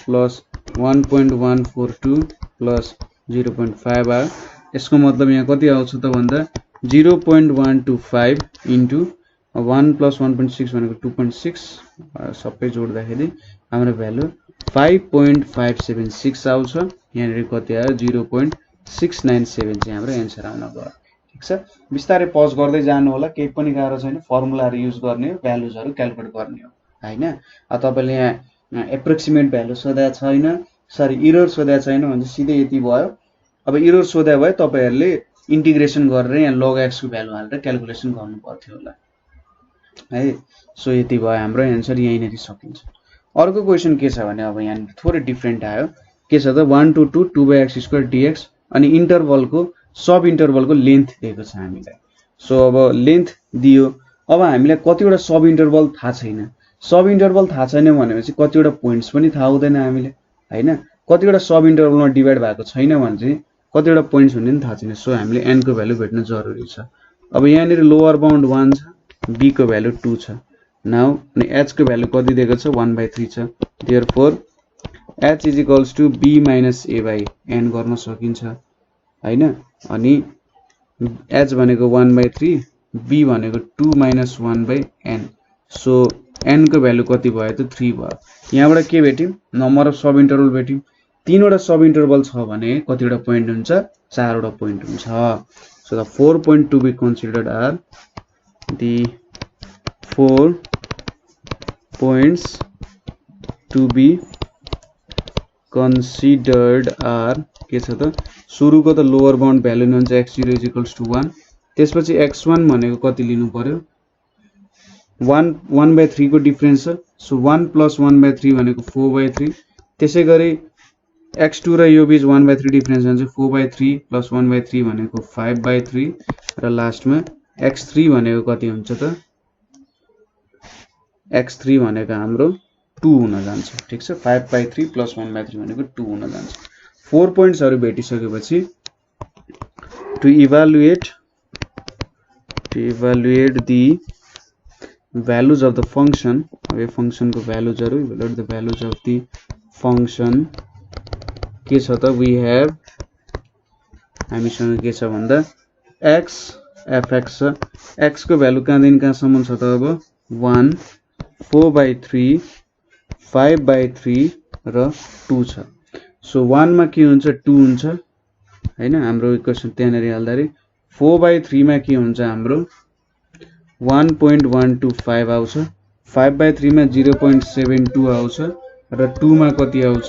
plus 1.142 plus 0.5 आयो यसको मतलब यहाँ कति आउँछ त भन्दा 0.125 into 1 plus 1.6 भनेको 2.6 सबै जोड्दाखेरि हाम्रो भ्यालु 5.576 आउँछ यहाँ कति आयो 0.697 चाहिँ हाम्रो एन्सर आउन गयो ठीक छ बिस्तारै पज गर्दै जानु होला केही पनि गाह्रो छैन फर्मुलाहरु युज गर्ने हो भ्यालुजहरु क्याल्कुलेट गर्ने हो हैन तपाईले यहाँ एप्रोक्सिमेट भ्यालु सोधा छैन सरी एरर सोधा छैन भने सिधै यति भयो अब एरर सोधा भए तपाईहरुले इन्टिग्रेसन गरेर यहाँ log x को भ्यालु हालेर क्याल्कुलेसन गर्नु पर्थ्यो होला है सो यति भयो हाम्रो एन्सर यहीँनेरि सकिन्छ अर्को क्वेशन के छ भने अब यहाँ थोरै डिफरेन्ट आयो के छ त 1 to 2 2/x² dx अनि इन्टरभलको सब इन्टरभलको लेन्थ दिएको छ हामीलाई सो अब लेन्थ दियो अब हामीलाई कतिवटा सब इन्टरभल थाहा छैन सब इन्टरभल थाहा छैन भनेपछि कतिवटा पोइन्ट्स पनि थाहा हुँदैन हामीले हैन कतिवटा सब इन्टरभलमा डिभाइड भएको छैन भने चाहिँ कतिवटा पोइन्ट्स हुने नि थाहा छैन सो हामीले n को भ्यालु भेट्न जरुरी छ अब यहाँनेर लोअर बाउन्ड 1 छ b को भ्यालु 2 छ नाउ अनि h को भ्यालु कति दिएको छ 1/3 छ therefore h is equals to b minus a by n गर्न सकिन्छ हैन अनि h भनेको 1/3 b भनेको 2 minus 1 by n so n को भ्यालु कति भयो त 3 भयो यहाँबाट के भेट्यौं नम्बर अफ सब इन्टरभल भेट्यौं तीनवटा सब इन्टरभल छ भने कतिवटा पोइन्ट हुन्छ चारवटा पोइन्ट हुन्छ so the 4 point to be considered are the 4 points to be considered are के छ त सुरुको त लोअर बाउन्ड भ्यालु हुन्छ x0 = 1 त्यसपछि x1 भनेको कति लिनु पर्यो 1/3 को डिफरेन्स छ सो 1 + 1/3 भनेको 4/3 त्यसैगरी x2 र यो बीच 1/3 डिफरेन्स हुन्छ 4/3 + 1/3 भनेको 5/3 र लास्टमा x3 भनेको कति हुन्छ त x3 भनेको हाम्रो 2 हुन जान्छ ठीक छ 5/3 + 1/3 भनेको 2 हुन जान्छ 4 पोइन्ट्सहरु भेटिसकेपछि to evaluate the values of the function अब function को भ्यालुजहरु evaluate the values of the function के छ त we have हामीसँग के छ भन्दा x fx x को भ्यालु कहाँदेखि कहाँसम्म छ त अब 1 4/3 5/3 र 2 छ सो 1 मा के हुन्छ 2 हुन्छ हैन हाम्रो इक्वेसन त्यहाँनेरि हाल्दाखेरि 4/3 मा के हुन्छ हाम्रो 1.125 आउँछ 5/3 मा 0.72 आउँछ र 2 मा कति आउँछ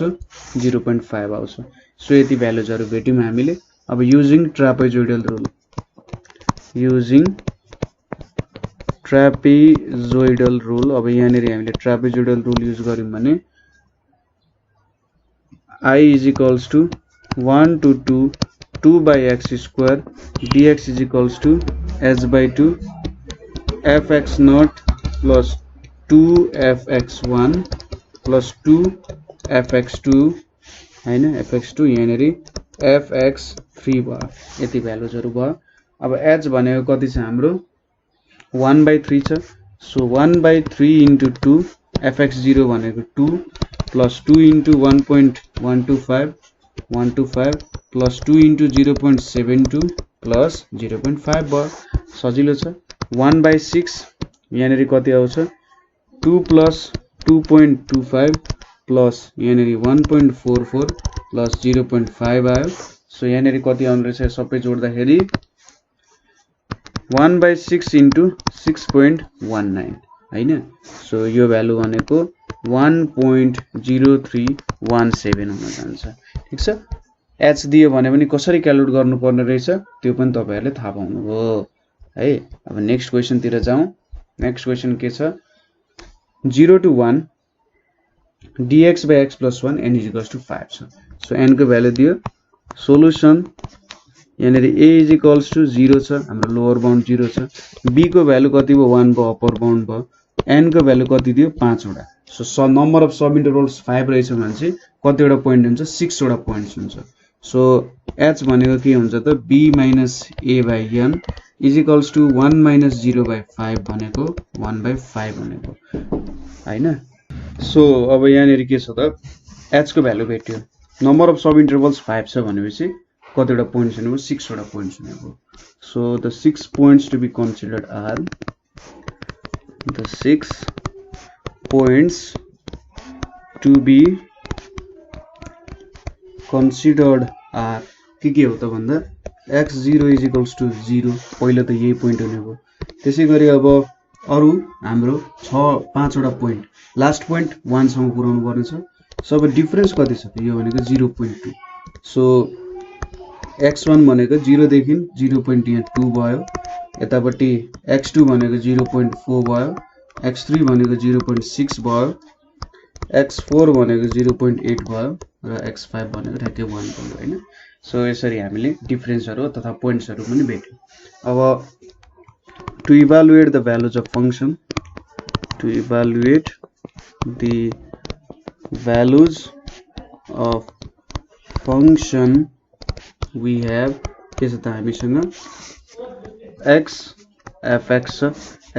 0.5 आउँछ सो यति भ्यालुजहरु भेट्यौं हामीले अब युजिङ ट्रापेजोइडल रुल अब यहाँनेरि हामीले ट्रापेजोइडल रुल युज गर्यौं भने I is equals to 1 to 2 2/x² dx is equals to h/2 fx0 plus 2fx1 plus 2fx2 हैन fx2 यहाँनेरि fx3 भयो यति भ्यालुजहरु भयो अब h भनेको कति छ हाम्रो 1/3 छ सो 1/3 into 2 fx0 भनेको 2 plus 2 into 1.125 plus 2 into 0.72 plus 0.5 भयो सजिलो छ 1/6 यहाँनेरि कति आउँछ 2 plus 2.25 plus यहाँनेरि 1.44 plus 0.5 आयो सो यहाँनेरि कति आउने रहेछ सबै जोड्दाखेरि 1/6 into 6.19 हैन सो यो भ्यालु भनेको 1.0317 हुन जान्छ ठीक छ h दियो भने पनि कसरी क्याल्कुलेट गर्नुपर्ने रहेछ त्यो पनि तपाईहरुले थाहा पाउनुभयो है अब नेक्स्ट क्वेशन तिर जाउँ नेक्स्ट क्वेशन के छ 0 to 1 dx/x + 1 n = 5 छ सो n को भ्यालु दियो सोलुसन यहाँनिर a इज इक्वल्स टु 0 छ, हाम्रो लोअर बाउन्ड 0 छ, b को भ्यालु कति भयो 1 भयो, अप्पर बाउन्ड भयो, n को भ्यालु कति दियो 5 वटा। सो नम्बर अफ सब इन्टरभल्स 5 रहेछ भने चाहिँ कतिवटा पोइन्ट हुन्छ 6 वटा पोइन्ट्स हुन्छ। सो h भनेको के हुन्छ त b minus a by n is equals to 1 minus 0 by 5 भनेको 1 बाई 5 भनेको हैन। सो अब यहाँनिर के छ त h को भ्यालु भेट्यो, नम्बर अफ सब इन्टरभल्स 5 छ भनेपछि कतिवटा पोइन्ट्स हुनेभयो 6 वटा पोइन्ट्स हुनेभयो। So the 6 points to be considered are the 6 points to be considered are के हो त भन्दा x0 is equals to 0 पहिला त यही पोइन्ट हुने भयो। त्यसैगरी अब अरु हाम्रो 5 वटा पोइन्ट, लास्ट पोइन्ट 1 सम्म पुर्याउनु पर्ने छ। सो अब डिफरेन्स कति छ त यो भनेको 0.2। सो x1 भनेको 0 देखि 0.2 भयो, यतापट्टि x2 भनेको 0.4 भयो, x3 भनेको 0.6 भयो, x4 भनेको 0.8 भयो र x5 भनेको ठ्याक्कै 1 भयो हैन। सो यसरी हामीले डिफरेन्सहरु तथा पोइन्ट्सहरु पनि भेट्यौं। अब to evaluate the values of function, to evaluate the values of function we have के छ त हामीसँग x fx छ,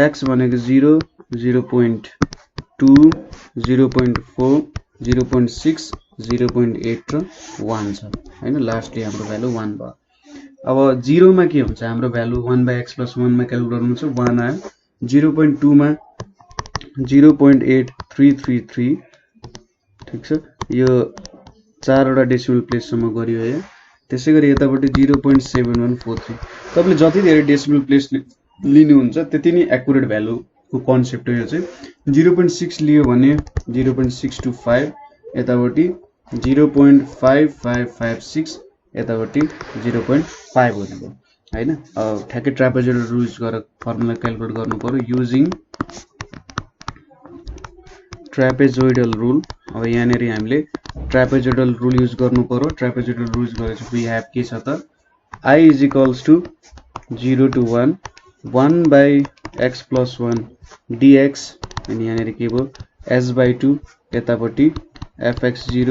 x भनेको 0 0.2 0.4 0.6 0.8 र 1 छ हैन। लास्टली हाम्रो भ्यालु 1 भयो। अब 0 मा के हुन्छ, हाम्रो भ्यालु 1/x+1 मा क्याल्कुलेट गर्नु छ, 1 आयो। 0.2 मा 0.8333 ठीक छ, यो 4 वटा डेसिमल प्लेस सम्म गरियो है। त्यसैगरी यतापट्टि 0.7143। तपाईले जति धेरै डेसिमल प्लेस लिनुहुन्छ त्यति नै एक्युरेट भ्यालु को कन्सेप्ट हो यो चाहिँ। 0.6 लियो भने 0.625, यतापट्टि 0.5556, यतापट्टि 0.5 हुने भयो हैन। अब ठ्याक्कै ट्रापेजोइडल रुल युज गरेर फर्मुला क्याल्कुलेट गर्नु पर्यो युजिङ ट्रापेजोइडल रुल। अब यहाँनेरि हामीले ट्रापेजोइडल रुल युज गर्नु पर्यो। ट्रापेजोइडल रुल युज गरेपछि वी हैव के छ त I is equals to 0 to 1 1/x+1 dx अनि यहाँनेरि के भयो s/2, यतापट्टि fx0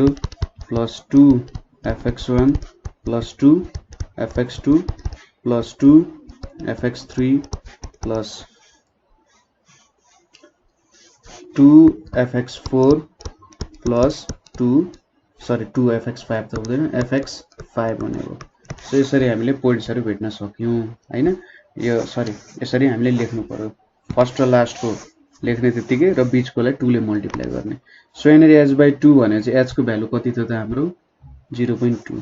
plus 2 fx1 plus 2 fx2 plus 2 fx3 plus 2 fx4 plus 2 fx5 त हुँदैन fx5 भनेको। सो यसरी हामीले पोइन्ट्सहरु भेट्न सक्यौं हैन। यो यसरी हामीले लेख्नु पर्यो, फर्स्ट र लास्ट को लेख्ने त्यतिकै र बीचकोलाई 2 ले मल्टिप्लाई गर्ने। सो यहाँनेरि h/2 भने चाहिँ h को भ्यालु कति थियो त हाम्रो 0.2।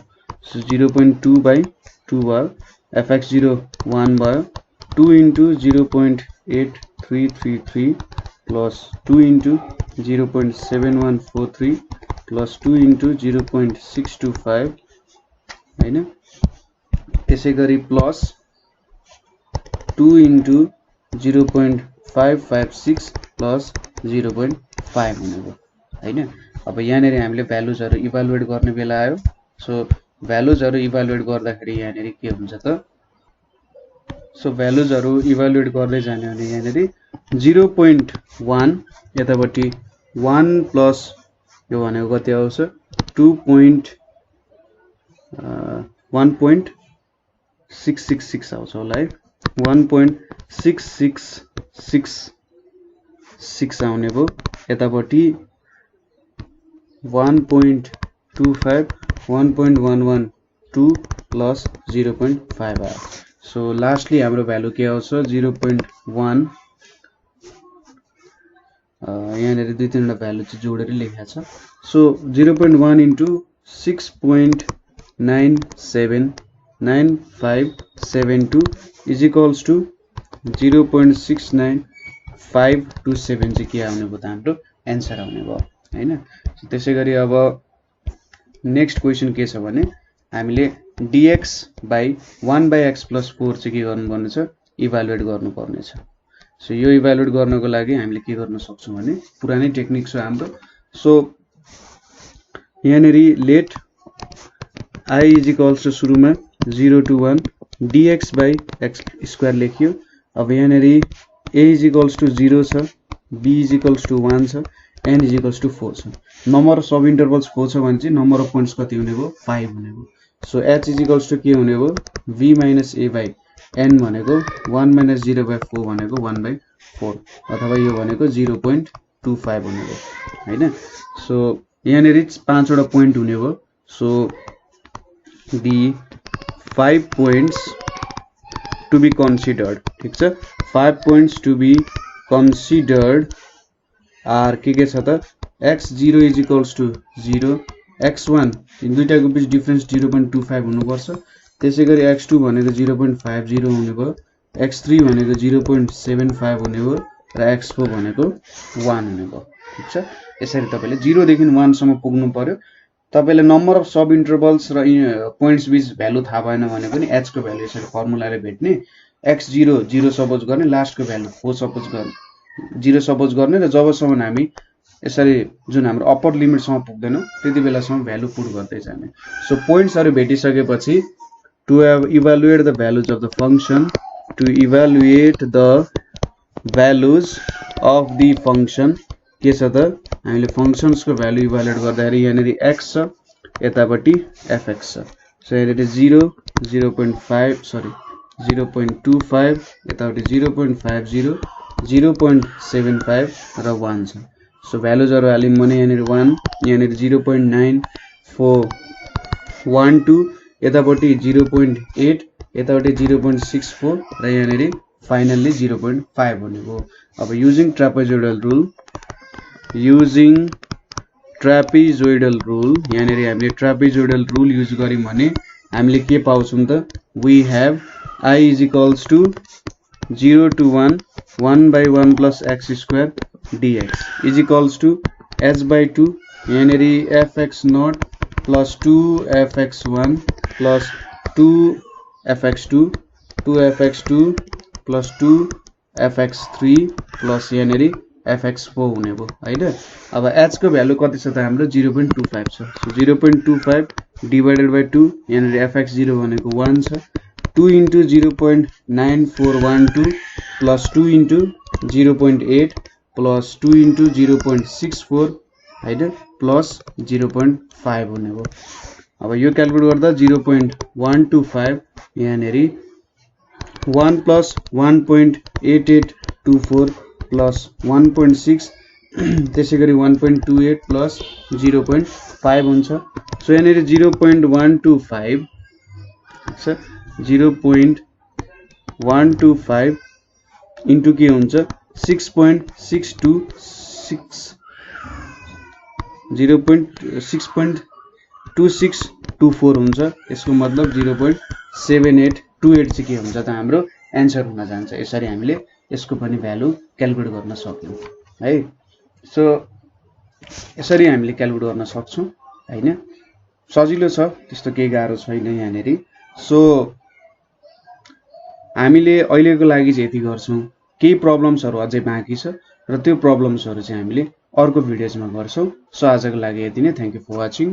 सो 0.2/2 भयो, fx0 1 भयो, 2 into 0.8333 plus 2 into 0.7143 plus 2 into 0.625 हैन। त्यसैगरी प्लस 2 into 0.556 plus 0.5 हुने भयो हैन। अब यहाँनेरि हामीले भ्यालुजहरु इभ्यालुएट गर्ने बेला आयो। सो भ्यालुजहरु इभ्यालुएट गर्दाखेरि यहाँनेरि के हुन्छ त, सो भ्यालुजहरु इभ्यालुएट गर्दै जाने भने यहाँनेरि 0.1 यतापट्टि 1 प्लस यो भनेको कति आउँछ 1.666 आउँछ होला है। 1.6666 आउने भयो, यतापट्टि 1.25 1.112 प्लस 0.5 आयो। सो लास्टली हाम्रो भ्यालु के आउँछ 0.1। यहाँनेरि दुई तीनवटा भ्यालु चाहिँ जोडेर लेखेको छ। So 0.1 into 6.9795572 is equals to 0.69527 चाहिँ के आउने भयो त हाम्रो एन्सर आउने भयो हैन। त्यसैगरी अब नेक्स्ट क्वेशन के छ भने हामीले dx by 1/x+4 चाहिँ के गर्नुपर्ने छ इभ्यालुएट गर्नुपर्ने छ। सो यो इभ्यालुएट गर्नको लागि हामीले के गर्न सक्छौं भने पुरानै टेक्निक छ हाम्रो। सो यहाँनेरि let I is equals to सुरुमा 0 to 1 dx by x square लेखियो। अब यहाँनेरि a is equals to 0 छ, b is equals to 1 छ, n is equals to 4 छ। नम्बर अफ सब इन्टरभल्स 4 छ भने चाहिँ नम्बर अफ पोइन्ट्स कति हुने भयो 5 हुने भयो। So h is equals to के हुने भयो v minus a by n भनेको 1 minus 0 by 4 भनेको 1 by 4 अथवा यो भनेको 0.25 हुने भयो हैन। सो यहाँनेरि 5 वटा पोइन्ट हुने भयो। So the 5 points to be considered, ठीक छ, 5 points to be considered are के छ त x0 is equals to 0, x1 दुईटाको बीच डिफरेन्स 0.25 हुनुपर्छ। त्यसैगरी x2 भनेको 0.50 हुने भयो, x3 भनेको 0.75 हुने भयो र x4 भनेको 1 हुने भयो। ठीक छ, यसरी तपाईले 0 देखि 1 सम्म पुग्नु पर्यो। तपाईले नम्बर अफ सब इन्टरभल्स र पोइन्ट्स बीच भ्यालु थाहा भएन भने पनि h को भ्यालु यसरी फर्मुलाले भेट्ने, x0 0 सपोज गर्ने, लास्ट को भ्यालु 4 सपोज गर्ने, 0 सपोज गर्ने र जबसम्म हामी यसरी जुन हाम्रो अप्पर लिमिट सम्म पुग्दैन त्यति बेलासम्म भ्यालु पुट गर्दै जाने। सो पोइन्ट्सहरु भेटिसकेपछि to evaluate the values of the function, to evaluate the values of the function के छ त हामीले फंक्शन्स को भ्यालु इभ्यालुएट गर्दाखेरि यहाँनेरि x छ, यतापटि fx छ। सो यहाँनेरि 0 0.5 सरी 0.25 यतापटि 0.50 0.75 र 1 छ। सो भ्यालुजहरु हाल्यौं भने यहाँनेरि 1, यहाँनेरि 0.9412 यतापटि 0.8 यतापटि 0.64 र यहाँनेरि फाइनली 0.5 हुने भयो। अब युजिङ ट्रापेजोइडल रुल यहाँनेरि हामीले ट्रापेजोइडल रुल युज गर्यौं भने हामीले के पाउँछौं त we have I is equals to 0 to 1 1 by 1 plus x square dx is equals to h by 2 यहाँनेरि fx0 plus 2fx1 plus 2fx2 2fx2 plus 2fx3 plus यहाँनेरि fx4 हुने भयो हैन। अब h को भ्यालु कति छ त हाम्रो 0.25 छ। सो 0.25 डिवाइडेड बाइ 2 यहाँनेरि fx0 भनेको 1 छ, 2 into 0.9412 plus 2 into 0.8 plus 2 into 0.64 हैन plus 0.5 हुने भयो। अब यो क्याल्कुलेट गर्दा 0.125 यहाँनेरि 1 plus 1.8824 plus 1.6 त्यसैगरी 1.28 plus 0.5 हुन्छ। सो यहाँनेरि 0.125 छ, 0.125 इन्टु के हुन्छ 6.626 0.6.2624 हुन्छ। यसको मतलब 0.7828 चाहिँ के हुन्छ त हाम्रो आन्सर हुन जान्छ। यसरी हामीले यसको पनि भ्यालु क्याल्कुलेट गर्न सक्यौं है। सो यसरी हामीले क्याल्कुलेट गर्न सक्छौं हैन, सजिलो छ, त्यस्तो केही गाह्रो छैन यहाँनेरि। सो हामीले अहिलेको लागि चाहिँ यति गर्छौं, केही प्रब्लम्सहरु अझै बाँकी छ र त्यो प्रब्लम्सहरु चाहिँ हामीले अर्को भिडियोजमा गर्छौं। सो आजको लागि यति नै, थ्यांक यू फर वाचिङ।